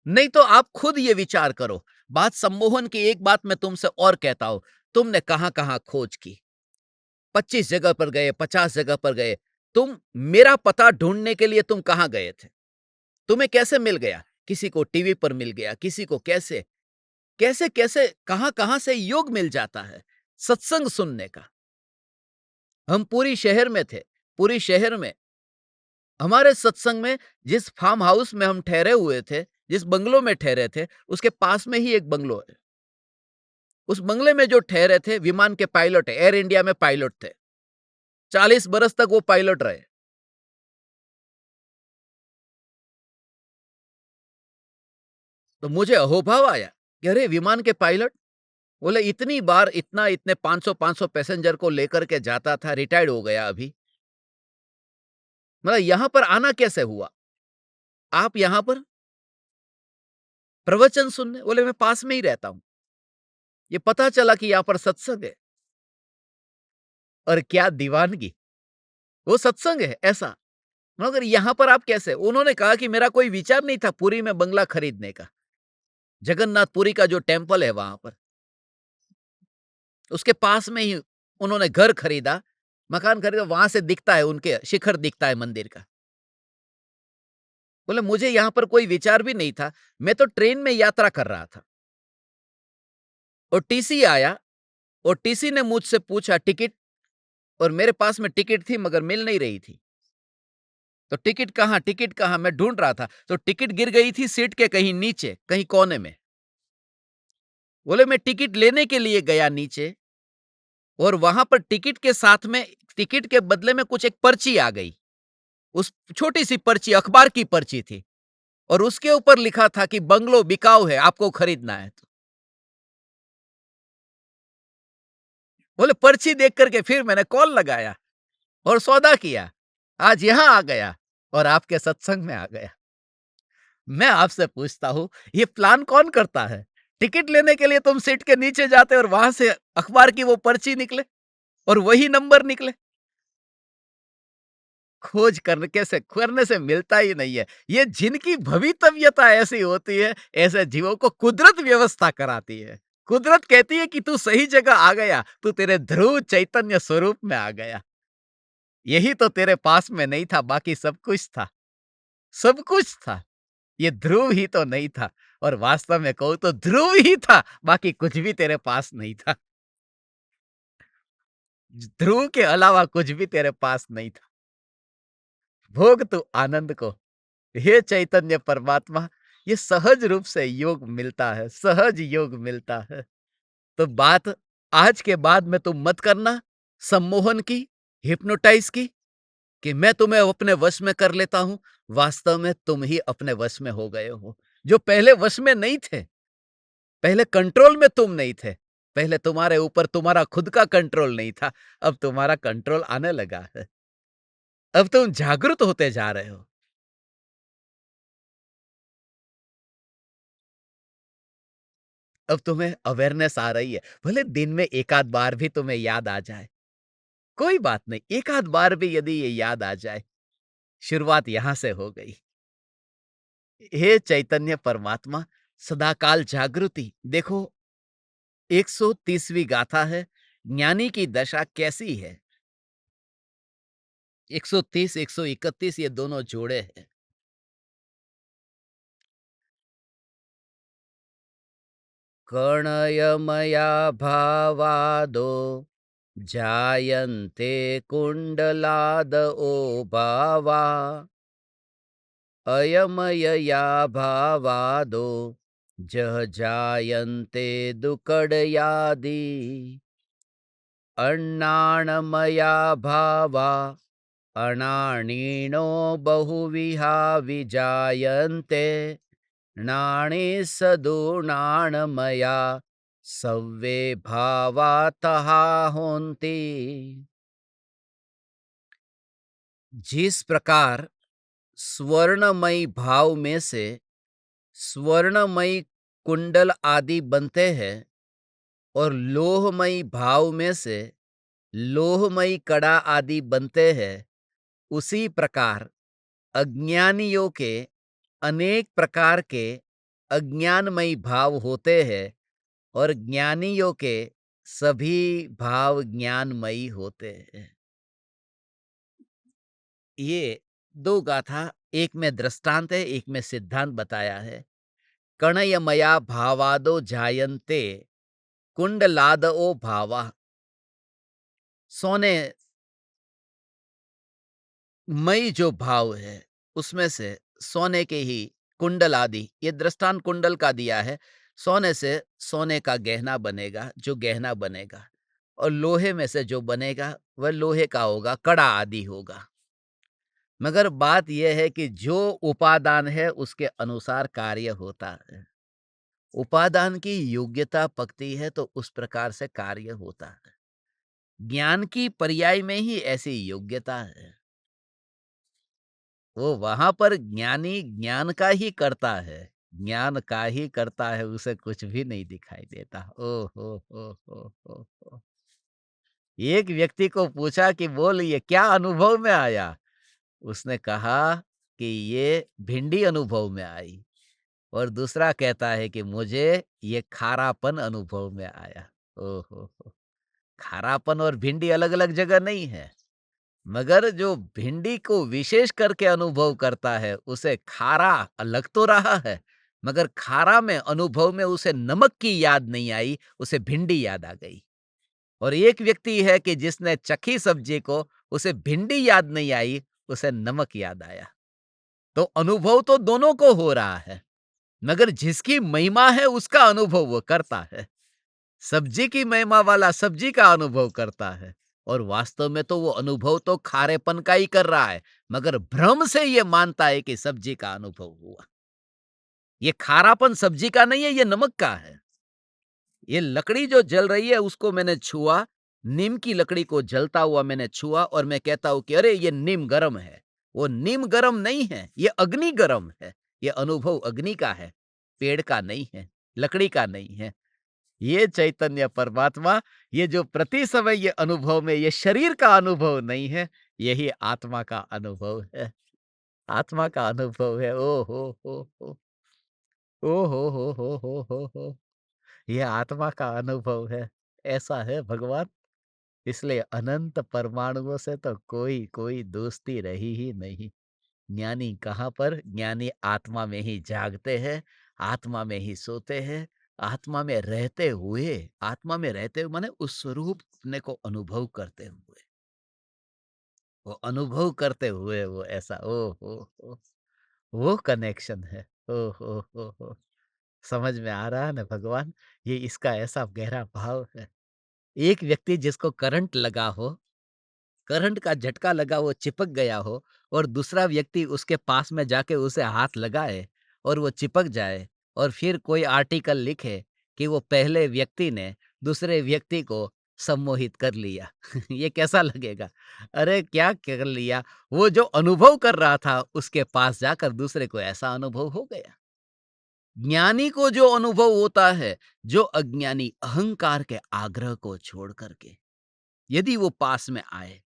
Speaker 1: नहीं तो आप खुद ये विचार करो। बात सम्मोहन की एक बात मैं तुमसे और कहता हूं, तुमने कहां-कहां खोज की? 25 जगह पर गए, 50 जगह पर गए। तुम मेरा पता ढूंढने के लिए तुम कहां गए थे? तुम्हें कैसे मिल गया? किसी को टीवी पर मिल गया, किसी को कैसे? कैसे-कैसे, कहां-कहां से योग मिल जाता है सत्संग सुनने का। हम पूरी शहर में थे, पूरी शहर में हमारे सत्संग में, जिस फार्म हाउस में हम ठहरे हुए थे, जिस बंगलो में ठहरे थे, उसके पास में ही एक बंगलो है। उस बंगले में जो ठहरे थे विमान के पायलट, एयर इंडिया में पायलट थे। 40 बरस तक वो पायलट रहे। तो मुझे अहोभाव आया कि अरे विमान के पायलट, बोले इतनी बार इतने 500 पैसेंजर को लेकर के जाता था, रिटायर्ड हो गया अभी। मतलब यहां पर आना कैसे हुआ? आप यहां पर प्रवचन सुनने? बोले मैं पास में ही रहता हूं। ये पता चला कि यहां पर सत्संग है। और क्या दीवानगी! वो सत्संग है ऐसा। मगर यहां पर आप कैसे? उन्होंने कहा कि मेरा कोई विचार नहीं था पुरी में बंगला खरीदने का। जगन्नाथपुरी का जो टेम्पल है वहां पर, उसके पास में ही उन्होंने घर खरीदा, मकान खरीदा, वहां से दिखता है, उनके शिखर दिखता है मंदिर का। बोले मुझे यहां पर कोई विचार भी नहीं था, मैं तो ट्रेन में यात्रा कर रहा था और टीसी आया और टीसी ने मुझसे पूछा टिकट, और मेरे पास में टिकट थी मगर मिल नहीं रही थी। तो टिकट कहाँ मैं ढूंढ रहा था, तो टिकट गिर गई थी सीट के कहीं नीचे, कहीं कोने में। बोले मैं टिकट लेने के लिए गया नीचे, और वहां पर टिकट के साथ में, टिकट के बदले में कुछ एक पर्ची आ गई। उस छोटी सी पर्ची अखबार की पर्ची थी, और उसके ऊपर लिखा था कि बंगलो बिकाऊ है, आपको खरीदना है तो। बोले पर्ची देख करके फिर मैंने कॉल लगाया और सौदा किया। आज यहां आ गया और आपके सत्संग में आ गया। मैं आपसे पूछता हूं, ये प्लान कौन करता है? टिकट लेने के लिए तुम सीट के नीचे जाते और वहां से अखबार की वो पर्ची निकले और वही नंबर निकले। खोज करने से मिलता ही नहीं है। ये जिनकी भवितव्यता ऐसी होती है, ऐसे जीवों को कुदरत व्यवस्था कराती है। कुदरत कहती है कि तू सही जगह आ गया, तू तेरे ध्रुव चैतन्य स्वरूप में आ गया। यही तो तेरे पास में नहीं था, बाकी सब कुछ था। सब कुछ था। ये ध्रुव ही तो नहीं था, और वास्तव में कहूं तो ध्रुव ही था, बाकी कुछ भी तेरे पास नहीं था। ध्रुव के अलावा कुछ भी तेरे पास नहीं था। भोग तू आनंद को, हे चैतन्य परमात्मा। ये सहज रूप से योग मिलता है, सहज योग मिलता है। तो बात आज के बाद में तुम मत करना सम्मोहन की, हिप्नोटाइज की, कि मैं तुम्हें अपने वश में कर लेता हूं। वास्तव में तुम ही अपने वश में हो गए हो, जो पहले वश में नहीं थे। पहले कंट्रोल में तुम नहीं थे। पहले तुम्हारे ऊपर तुम्हारा खुद का कंट्रोल नहीं था। अब तुम्हारा कंट्रोल आने लगा है। अब तुम जागरूक होते जा रहे हो। अब तुम्हें अवेयरनेस आ रही है। भले दिन में एक आध बार भी तुम्हें याद आ जाए, कोई बात नहीं। एक आध बार भी यदि ये याद आ जाए, शुरुआत यहां से हो गई। हे चैतन्य परमात्मा, सदाकाल जागृति। देखो, 130वीं गाथा है, ज्ञानी की दशा कैसी है। 130, 131 ये दोनों जोड़े हैं। कर्णयमया भावादो जायन्ते कुण्डलादओ भावा अयमयया भावादो जह जायन्ते दुकड़यादि अण्णाणमया भावा अणाणीनो बहुविहा विजायन्ते नाणी सदुर्नाणमया सव्वे भावातहा होन्ति। जिस प्रकार स्वर्णमयी भाव में से स्वर्णमयी कुंडल आदि बनते हैं, और लोहमयी भाव में से लोहमयी कड़ा आदि बनते हैं, उसी प्रकार अज्ञानियों के अनेक प्रकार के अज्ञानमयी भाव होते हैं, और ज्ञानियों के सभी भाव ज्ञानमयी होते हैं। ये दो गाथा, एक में दृष्टांत है, एक में सिद्धांत बताया है। कणयमया भावादो जायन्ते कुंडलादओ भावा। सोने मई जो भाव है, उसमें से सोने के ही कुंडल आदि, ये दृष्टांत कुंडल का दिया है। सोने से सोने का गहना बनेगा, जो गहना बनेगा, और लोहे में से जो बनेगा वह लोहे का होगा, कड़ा आदि होगा। मगर बात यह है कि जो उपादान है उसके अनुसार कार्य होता है। उपादान की योग्यता पकती है तो उस प्रकार से कार्य होता है। ज्ञान की पर्याय में ही ऐसी योग्यता है। वो वहां पर ज्ञानी ज्ञान का ही करता है, ज्ञान का ही करता है, उसे कुछ भी नहीं दिखाई देता। ओ हो। एक व्यक्ति को पूछा कि बोल ये क्या अनुभव में आया? उसने कहा कि ये भिंडी अनुभव में आई। और दूसरा कहता है कि मुझे ये खारापन अनुभव में आया। ओ हो। खारापन और भिंडी अलग-अलग जगह नहीं है। मगर जो भिंडी को विशेष करके अनुभव करता है, उसे खारा लग तो रहा है, मगर खारा में अनुभव में उसे नमक की याद नहीं आई, उसे भिंडी याद आ गई। और एक व्यक्ति है कि जिसने चखी सब्जी को, उसे भिंडी याद नहीं आई, उसे नमक याद आया। तो अनुभव तो दोनों को हो रहा है, मगर जिसकी महिमा है उसका अनुभव वो करता है। सब्जी की महिमा वाला सब्जी का अनुभव करता है, और वास्तव में तो वो अनुभव तो खारेपन का ही कर रहा है, मगर भ्रम से ये मानता है कि सब्जी का अनुभव हुआ। ये खारापन सब्जी का नहीं है, ये नमक का है। ये लकड़ी जो जल रही है उसको मैंने छुआ, नीम की लकड़ी को जलता हुआ मैंने छुआ, और मैं कहता हूं कि अरे ये नीम गरम है। वो नीम गरम नहीं है, ये अग्नि गरम है। ये अनुभव अग्नि का है, पेड़ का नहीं है, लकड़ी का नहीं है। ये चैतन्य परमात्मा, ये जो प्रति समय ये अनुभव में, ये शरीर का अनुभव नहीं है, यही आत्मा का अनुभव है। आत्मा का अनुभव है। ओ हो। ओ हो। ये आत्मा का अनुभव है। ऐसा है भगवान। इसलिए अनंत परमाणुओं से तो कोई कोई दोस्ती रही ही नहीं। ज्ञानी कहाँ पर? ज्ञानी आत्मा में ही जागते हैं, आत्मा में ही सोते हैं, आत्मा में रहते हुए, आत्मा में रहते हुए माने उस स्वरूप अपने को अनुभव करते हुए, वो अनुभव करते हुए वो ऐसा ओ हो, वो कनेक्शन है। ओ हो। समझ में आ रहा है ना भगवान? ये इसका ऐसा गहरा भाव है। एक व्यक्ति जिसको करंट लगा हो, करंट का झटका लगा, वो चिपक गया हो, और दूसरा व्यक्ति उसके पास में जाके उसे हाथ लगाए और वो चिपक जाए, और फिर कोई आर्टिकल लिखे कि वो पहले व्यक्ति ने दूसरे व्यक्ति को सम्मोहित कर लिया। ये कैसा लगेगा? अरे क्या कर लिया? वो जो अनुभव कर रहा था उसके पास जाकर दूसरे को ऐसा अनुभव हो गया। ज्ञानी को जो अनुभव होता है, जो अज्ञानी अहंकार के आग्रह को छोड़ करके, यदि वो पास में आए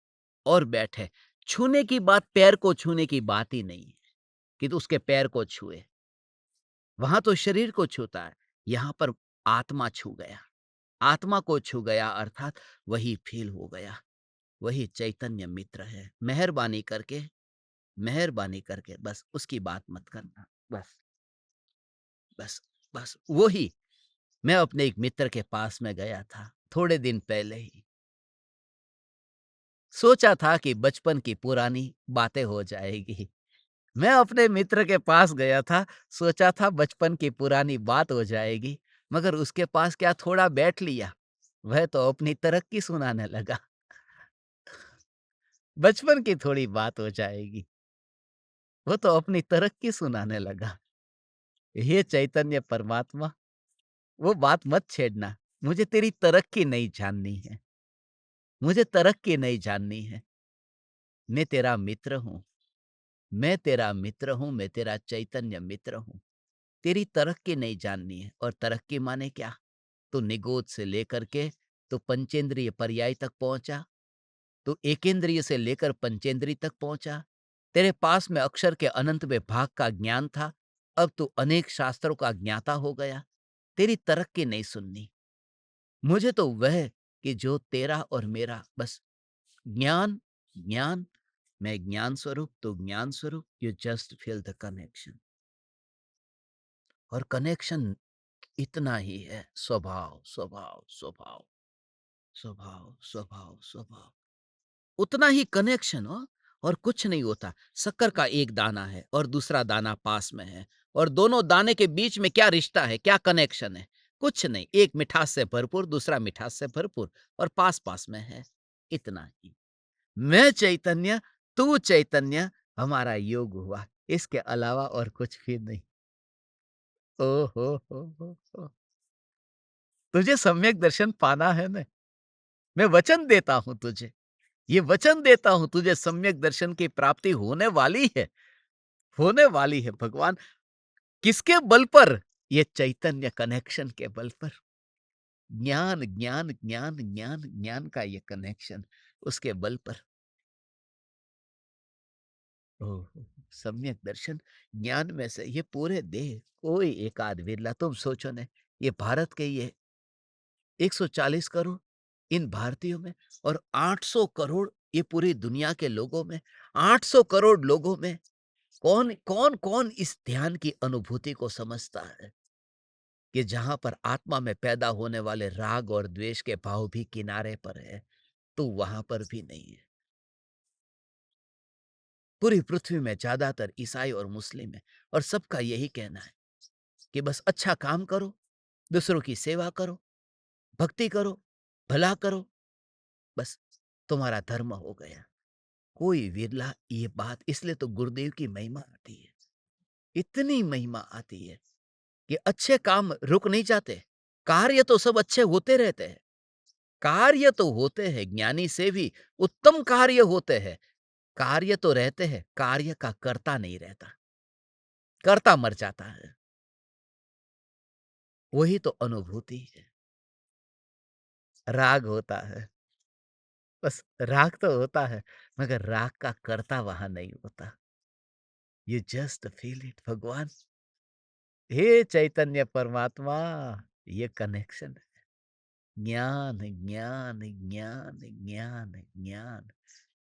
Speaker 1: और बैठे, छूने की बात, पैर को छूने की बात ही नहीं है कि तो उसके पैर को छुए। वहां तो शरीर को छूता है, यहां पर आत्मा छू गया। आत्मा को छू गया अर्थात वही फील हो गया। वही चैतन्य मित्र है। मेहरबानी करके बस उसकी बात मत करना। बस बस बस वो ही। मैं अपने एक मित्र के पास में गया था थोड़े दिन पहले ही। सोचा था कि बचपन की पुरानी बातें हो जाएगी। मैं अपने मित्र के पास गया था, सोचा था बचपन की पुरानी बात हो जाएगी, मगर उसके पास क्या थोड़ा बैठ लिया, वह तो अपनी तरक्की सुनाने लगा। बचपन की थोड़ी बात हो जाएगी, वो तो अपनी तरक्की सुनाने लगा। हे चैतन्य परमात्मा, वो बात मत छेड़ना। मुझे तेरी तरक्की नहीं जाननी है, मुझे तरक्की नहीं जाननी है। मैं तेरा मित्र हूँ, मैं तेरा मित्र हूँ, मैं तेरा चैतन्य मित्र हूँ। तेरी तरक्की नहीं जाननी है। और तरक्की माने क्या? तो निगोद से लेकर के तो पंचेंद्रिय पर्याय तक पहुंचा, तो एकेंद्रिय से लेकर पंचेंद्रिय तक पहुंचा। तेरे पास में अक्षर के अनंत में भाग का ज्ञान था, अब तू अनेक शास्त्रों का ज्ञाता हो गया। तेरी तरक्की नहीं सुननी। मुझे तो वह कि जो तेरा और मेरा बस ज्ञान, ज्ञान, मैं ज्ञान स्वरूप, तो ज्ञान स्वरूप, you just feel the connection. और कनेक्शन इतना ही है, स्वभाव स्वभाव स्वभाव स्वभाव स्वभाव स्वभाव, उतना ही कनेक्शन हो। और कुछ नहीं होता। शक्कर का एक दाना है और दूसरा दाना पास में है, और दोनों दाने के बीच में क्या रिश्ता है, क्या कनेक्शन है? कुछ नहीं, एक मिठास से भरपूर, दूसरा मिठास से भरपूर और पास-पास में है, इतना ही। मैं चैतन्य, तू चैतन्य, हमारा योग हुआ, इसके अलावा और कुछ भी नहीं। ओ हो! तुझे सम्यक दर्शन पाना है ना? मैं वचन देता हूँ तुझे, ये वचन देता हूँ तुझे सम्यक दर्शन की प्राप्ति होने वाली है भगवान। किसके बल पर? ये चैतन्य कनेक्शन के बल पर। ज्ञान, ज्ञान, ज्ञान, ज्ञान, ज्ञान का ये कनेक्शन, उसके बल पर। ओह! सम्यक दर्शन, ज्ञान में से ये पूरे देह, कोई एकाध विरला, तुम सोचो न, ये भारत के ये 140 करोड़ इन भारतीयों में और 800 करोड़ ये पूरी दुनिया के लोगों में, 800 करोड़ लोगों में कौन इस ध्यान की अनुभूति को समझता है कि जहां पर आत्मा में पैदा होने वाले राग और द्वेष के भाव भी किनारे पर है, तो वहां पर भी नहीं है। पूरी पृथ्वी में ज्यादातर ईसाई और मुस्लिम है और सबका यही कहना है कि बस अच्छा काम करो, दूसरों की सेवा करो, भक्ति करो, भला करो, बस तुम्हारा धर्म हो गया। कोई विरला ये बात, इसलिए तो गुरुदेव की महिमा आती है, इतनी महिमा आती है कि अच्छे काम रुक नहीं जाते। कार्य तो सब अच्छे होते रहते हैं, कार्य तो होते हैं, ज्ञानी से भी उत्तम कार्य होते हैं, कार्य तो रहते हैं, कार्य का कर्ता नहीं रहता, कर्ता मर जाता है। वही तो अनुभूति है। राग होता है, बस राग तो होता है, मगर राग का कर्ता वहां नहीं होता। यू जस्ट फील इट भगवान। हे चैतन्य परमात्मा, ये कनेक्शन है। ज्ञान, ज्ञान, ज्ञान, ज्ञान, ज्ञान,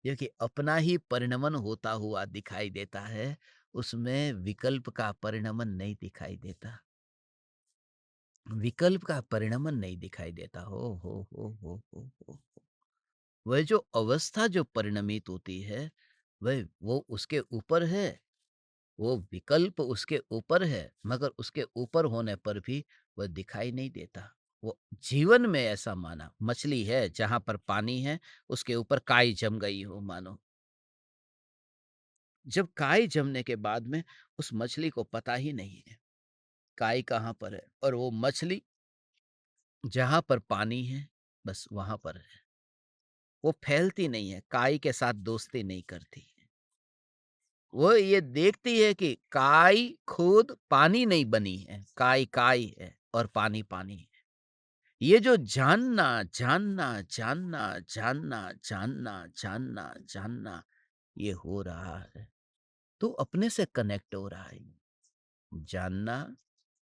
Speaker 1: जो कि अपना ही परिणमन होता हुआ दिखाई देता है, उसमें विकल्प का परिणमन नहीं दिखाई देता। विकल्प का परिणमन नहीं दिखाई देता। हो। वह जो अवस्था जो परिणमित होती है, वह वो उसके ऊपर है, वो विकल्प उसके ऊपर है, मगर उसके ऊपर होने पर भी वह दिखाई नहीं देता। वो जीवन में ऐसा माना, मछली है जहां पर पानी है, उसके ऊपर काई जम गई हो मानो। जब काई जमने के बाद में उस मछली को पता ही नहीं है काई कहाँ पर है, और वो मछली जहां पर पानी है बस वहां पर है। वो फैलती नहीं है, काई के साथ दोस्ती नहीं करती है। वो ये देखती है कि काई खुद पानी नहीं बनी है, काई काई है और पानी पानी है। ये जो जानना जानना जानना जानना जानना जानना जानना ये हो रहा है, तो अपने से कनेक्ट हो रहा है। जानना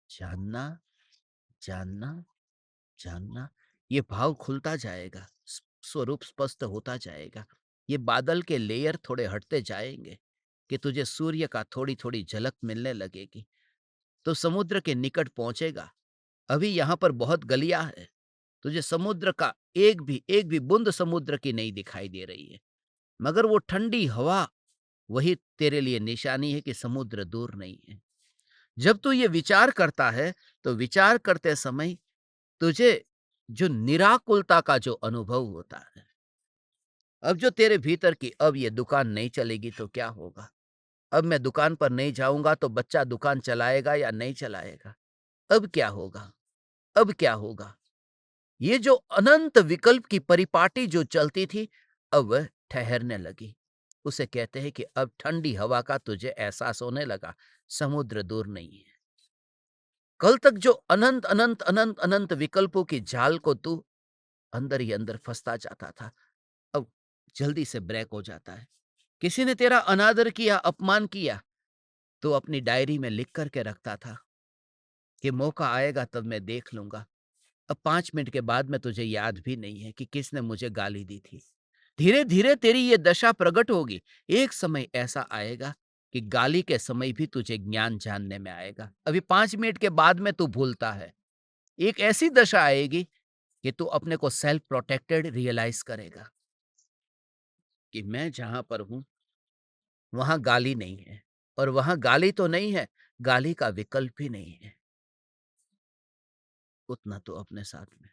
Speaker 1: जानना जानना जानना, ये भाव खुलता जाएगा, स्वरूप स्पष्ट होता जाएगा। ये बादल के लेयर थोड़े हटते जाएंगे कि तुझे सूर्य का थोड़ी थोड़ी झलक मिलने लगेगी, तो समुद्र के निकट पहुंचेगा। अभी यहाँ पर बहुत गलियां है, तुझे समुद्र का एक भी बूंद समुद्र की नहीं दिखाई दे रही है, मगर वो ठंडी हवा वही तेरे लिए निशानी है कि समुद्र दूर नहीं है। जब तू ये विचार करता है, तो विचार करते समय तुझे जो निराकुलता का जो अनुभव होता है, अब जो तेरे भीतर की, अब ये दुकान नहीं चलेगी तो क्या होगा, अब मैं दुकान पर नहीं जाऊंगा तो बच्चा दुकान चलाएगा या नहीं चलाएगा, अब क्या होगा, अब क्या होगा। ये जो अनंत विकल्प की परिपाटी जो चलती थी, अब वह ठहरने लगी। उसे कहते हैं कि अब ठंडी हवा का तुझे एहसास होने लगा, समुद्र दूर नहीं है। कल तक जो अनंत अनंत अनंत अनंत विकल्पों की जाल को तू अंदर ही अंदर फंसता जाता था, अब जल्दी से ब्रेक हो जाता है। किसी ने तेरा अनादर किया, अपमान किया, तो अपनी डायरी में लिख करके रखता था कि मौका आएगा तब मैं देख लूंगा। अब 5 मिनट के बाद में तुझे याद भी नहीं है कि किसने मुझे गाली दी थी। धीरे धीरे तेरी ये दशा प्रकट होगी। एक समय ऐसा आएगा कि गाली के समय भी तुझे ज्ञान जानने में आएगा। अभी 5 मिनट के बाद में तू भूलता है। एक ऐसी दशा आएगी कि तू अपने को सेल्फ प्रोटेक्टेड रियलाइज करेगा कि मैं जहां पर हूं वहां गाली नहीं है, और वहां गाली तो नहीं है, गाली का विकल्प ही नहीं है, उतना तो अपने साथ में।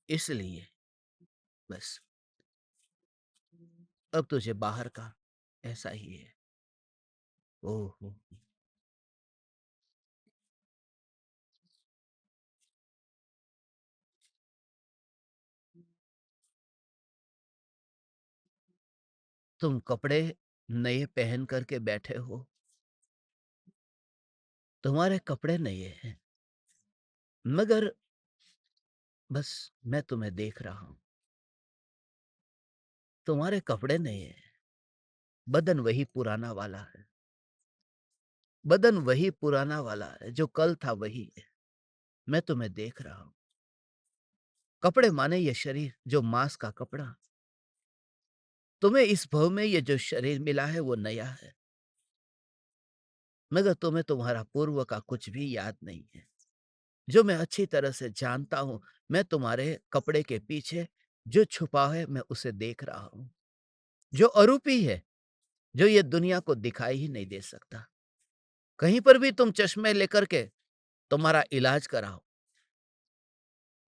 Speaker 1: इसलिए बस अब तुझे बाहर का ऐसा ही है। ओहो! तुम कपड़े नए पहन कर के बैठे हो, तुम्हारे कपड़े नए हैं, मगर बस मैं तुम्हें देख रहा हूँ, तुम्हारे कपड़े नए हैं, बदन वही पुराना वाला है, बदन वही पुराना वाला है, जो कल था वही है, मैं तुम्हें देख रहा हूँ। कपड़े माने ये शरीर जो मांस का कपड़ा, तुम्हें इस भव में ये जो शरीर मिला है वो नया है, मगर तुम्हें तुम्हारा पूर्व का कुछ भी याद नहीं है। जो मैं अच्छी तरह से जानता हूँ, मैं तुम्हारे कपड़े के पीछे जो छुपा है मैं उसे देख रहा हूँ। जो अरूपी है, जो ये दुनिया को दिखाई ही नहीं दे सकता। कहीं पर भी तुम चश्मे लेकर के तुम्हारा इलाज कराओ,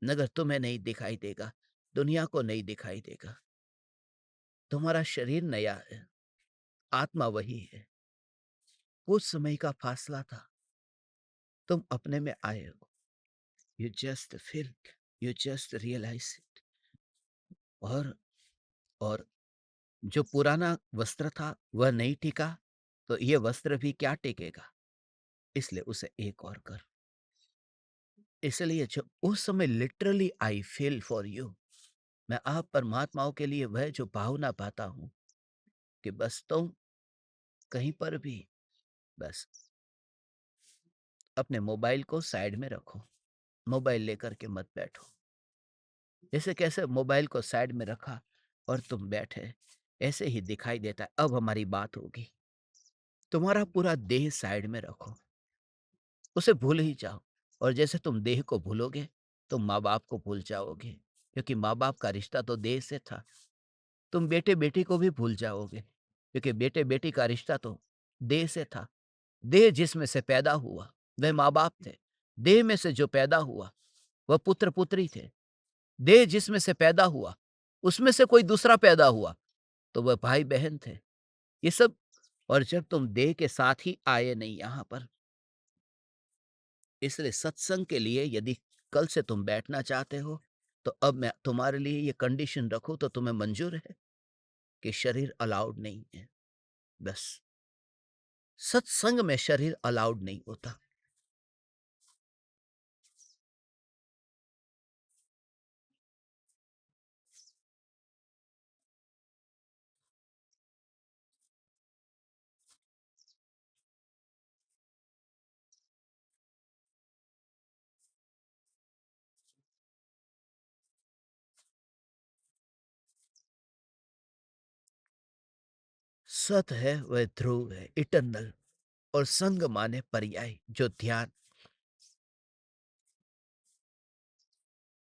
Speaker 1: मगर तुम्हें नहीं दिखाई देगा, दुनिया को नहीं दिखाई देगा। तुम्हारा शरीर नया है, आत्मा वही है। कुछ समय का फासला था, तुम अपने में आए हो। You just feel, you just realise it. और और जो पुराना वस्त्र था वह नहीं टिका, तो ये वस्त्र भी क्या टिकेगा। इसलिए उसे एक और कर। इसलिए जो उस समय literally I feel for you, मैं आप परमात्माओं के लिए वह जो भावना पाता हूं कि बस तुम कहीं पर भी बस अपने मोबाइल को साइड में रखो, मोबाइल लेकर के मत बैठो। जैसे कैसे मोबाइल को साइड में रखा और तुम बैठे, ऐसे ही दिखाई देता है। अब हमारी बात होगी। तुम्हारा पूरा देह साइड में रखो, उसे भूल ही जाओ। और जैसे तुम देह को भूलोगे, तुम माँ बाप को भूल जाओगे, क्योंकि माँ बाप का रिश्ता तो देह से था। तुम बेटे बेटी को भी भूल जाओगे, क्योंकि बेटे बेटी का रिश्ता तो देह से था। देह जिसमें से पैदा हुआ वह माँ बाप थे। देह में से जो पैदा हुआ वह पुत्र पुत्री थे। देह जिसमें से पैदा हुआ उसमें से कोई दूसरा पैदा हुआ तो वह भाई बहन थे। ये सब। और जब तुम देह के साथ ही आए नहीं यहाँ पर, इसलिए सत्संग के लिए यदि कल से तुम बैठना चाहते हो, तो अब मैं तुम्हारे लिए ये कंडीशन रखूं तो तुम्हें मंजूर है कि शरीर अलाउड नहीं है। बस सत्संग में शरीर अलाउड नहीं होता। सत है वह ध्रुव है, इटर्नल। और संग माने पर्याय, जो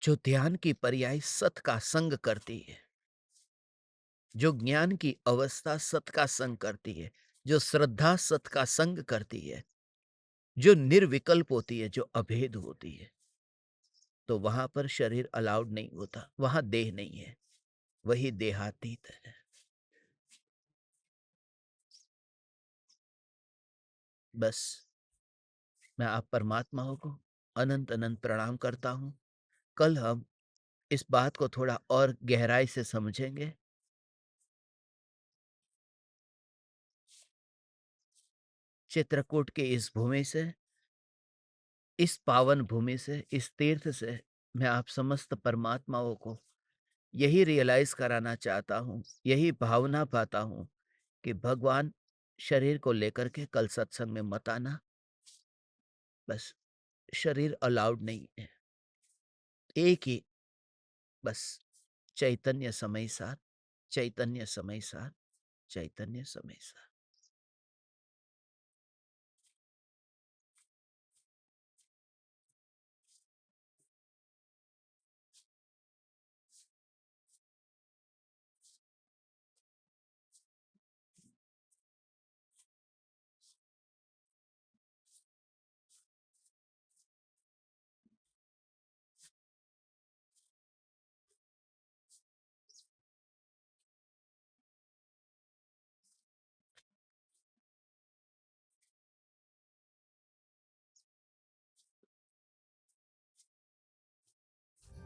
Speaker 1: ध्यान की पर्याय सत का संग करती है, जो ज्ञान की अवस्था सत का संग करती है, जो श्रद्धा सत का संग करती है, जो निर्विकल्प होती है, जो अभेद होती है, तो वहां पर शरीर अलाउड नहीं होता। वहां देह नहीं है, वही देहातीत है। बस मैं आप परमात्माओं को अनंत अनंत प्रणाम करता हूं। कल हम इस बात को थोड़ा और गहराई से समझेंगे। चित्रकूट की इस भूमि से, इस पावन भूमि से, इस तीर्थ से मैं आप समस्त परमात्माओं को यही रियलाइज कराना चाहता हूँ, यही भावना पाता हूँ कि भगवान शरीर को लेकर के कल सत्संग में मत आना। बस शरीर अलाउड नहीं है। एक ही बस चैतन्य समय साथ, चैतन्य समय साथ, चैतन्य समय साथ।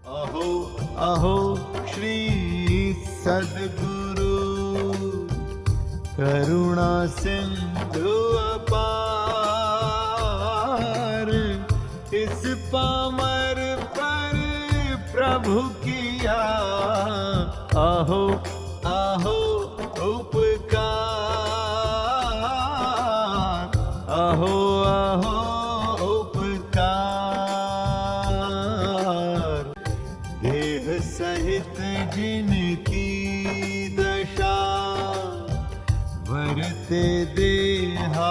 Speaker 2: अहो अहो श्री सद्गुरु करुणा सिंधु अपार, इस पामर पर प्रभु किया आहो आहो उपकार, आहो आहो उपकार। देह सहित जिनकी दशा वरते देहातीत,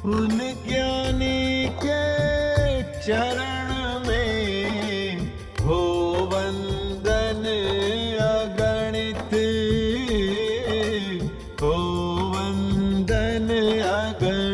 Speaker 2: उन ज्ञानी के चरण में हो वंदन अगणित, हो वंदन अगणित।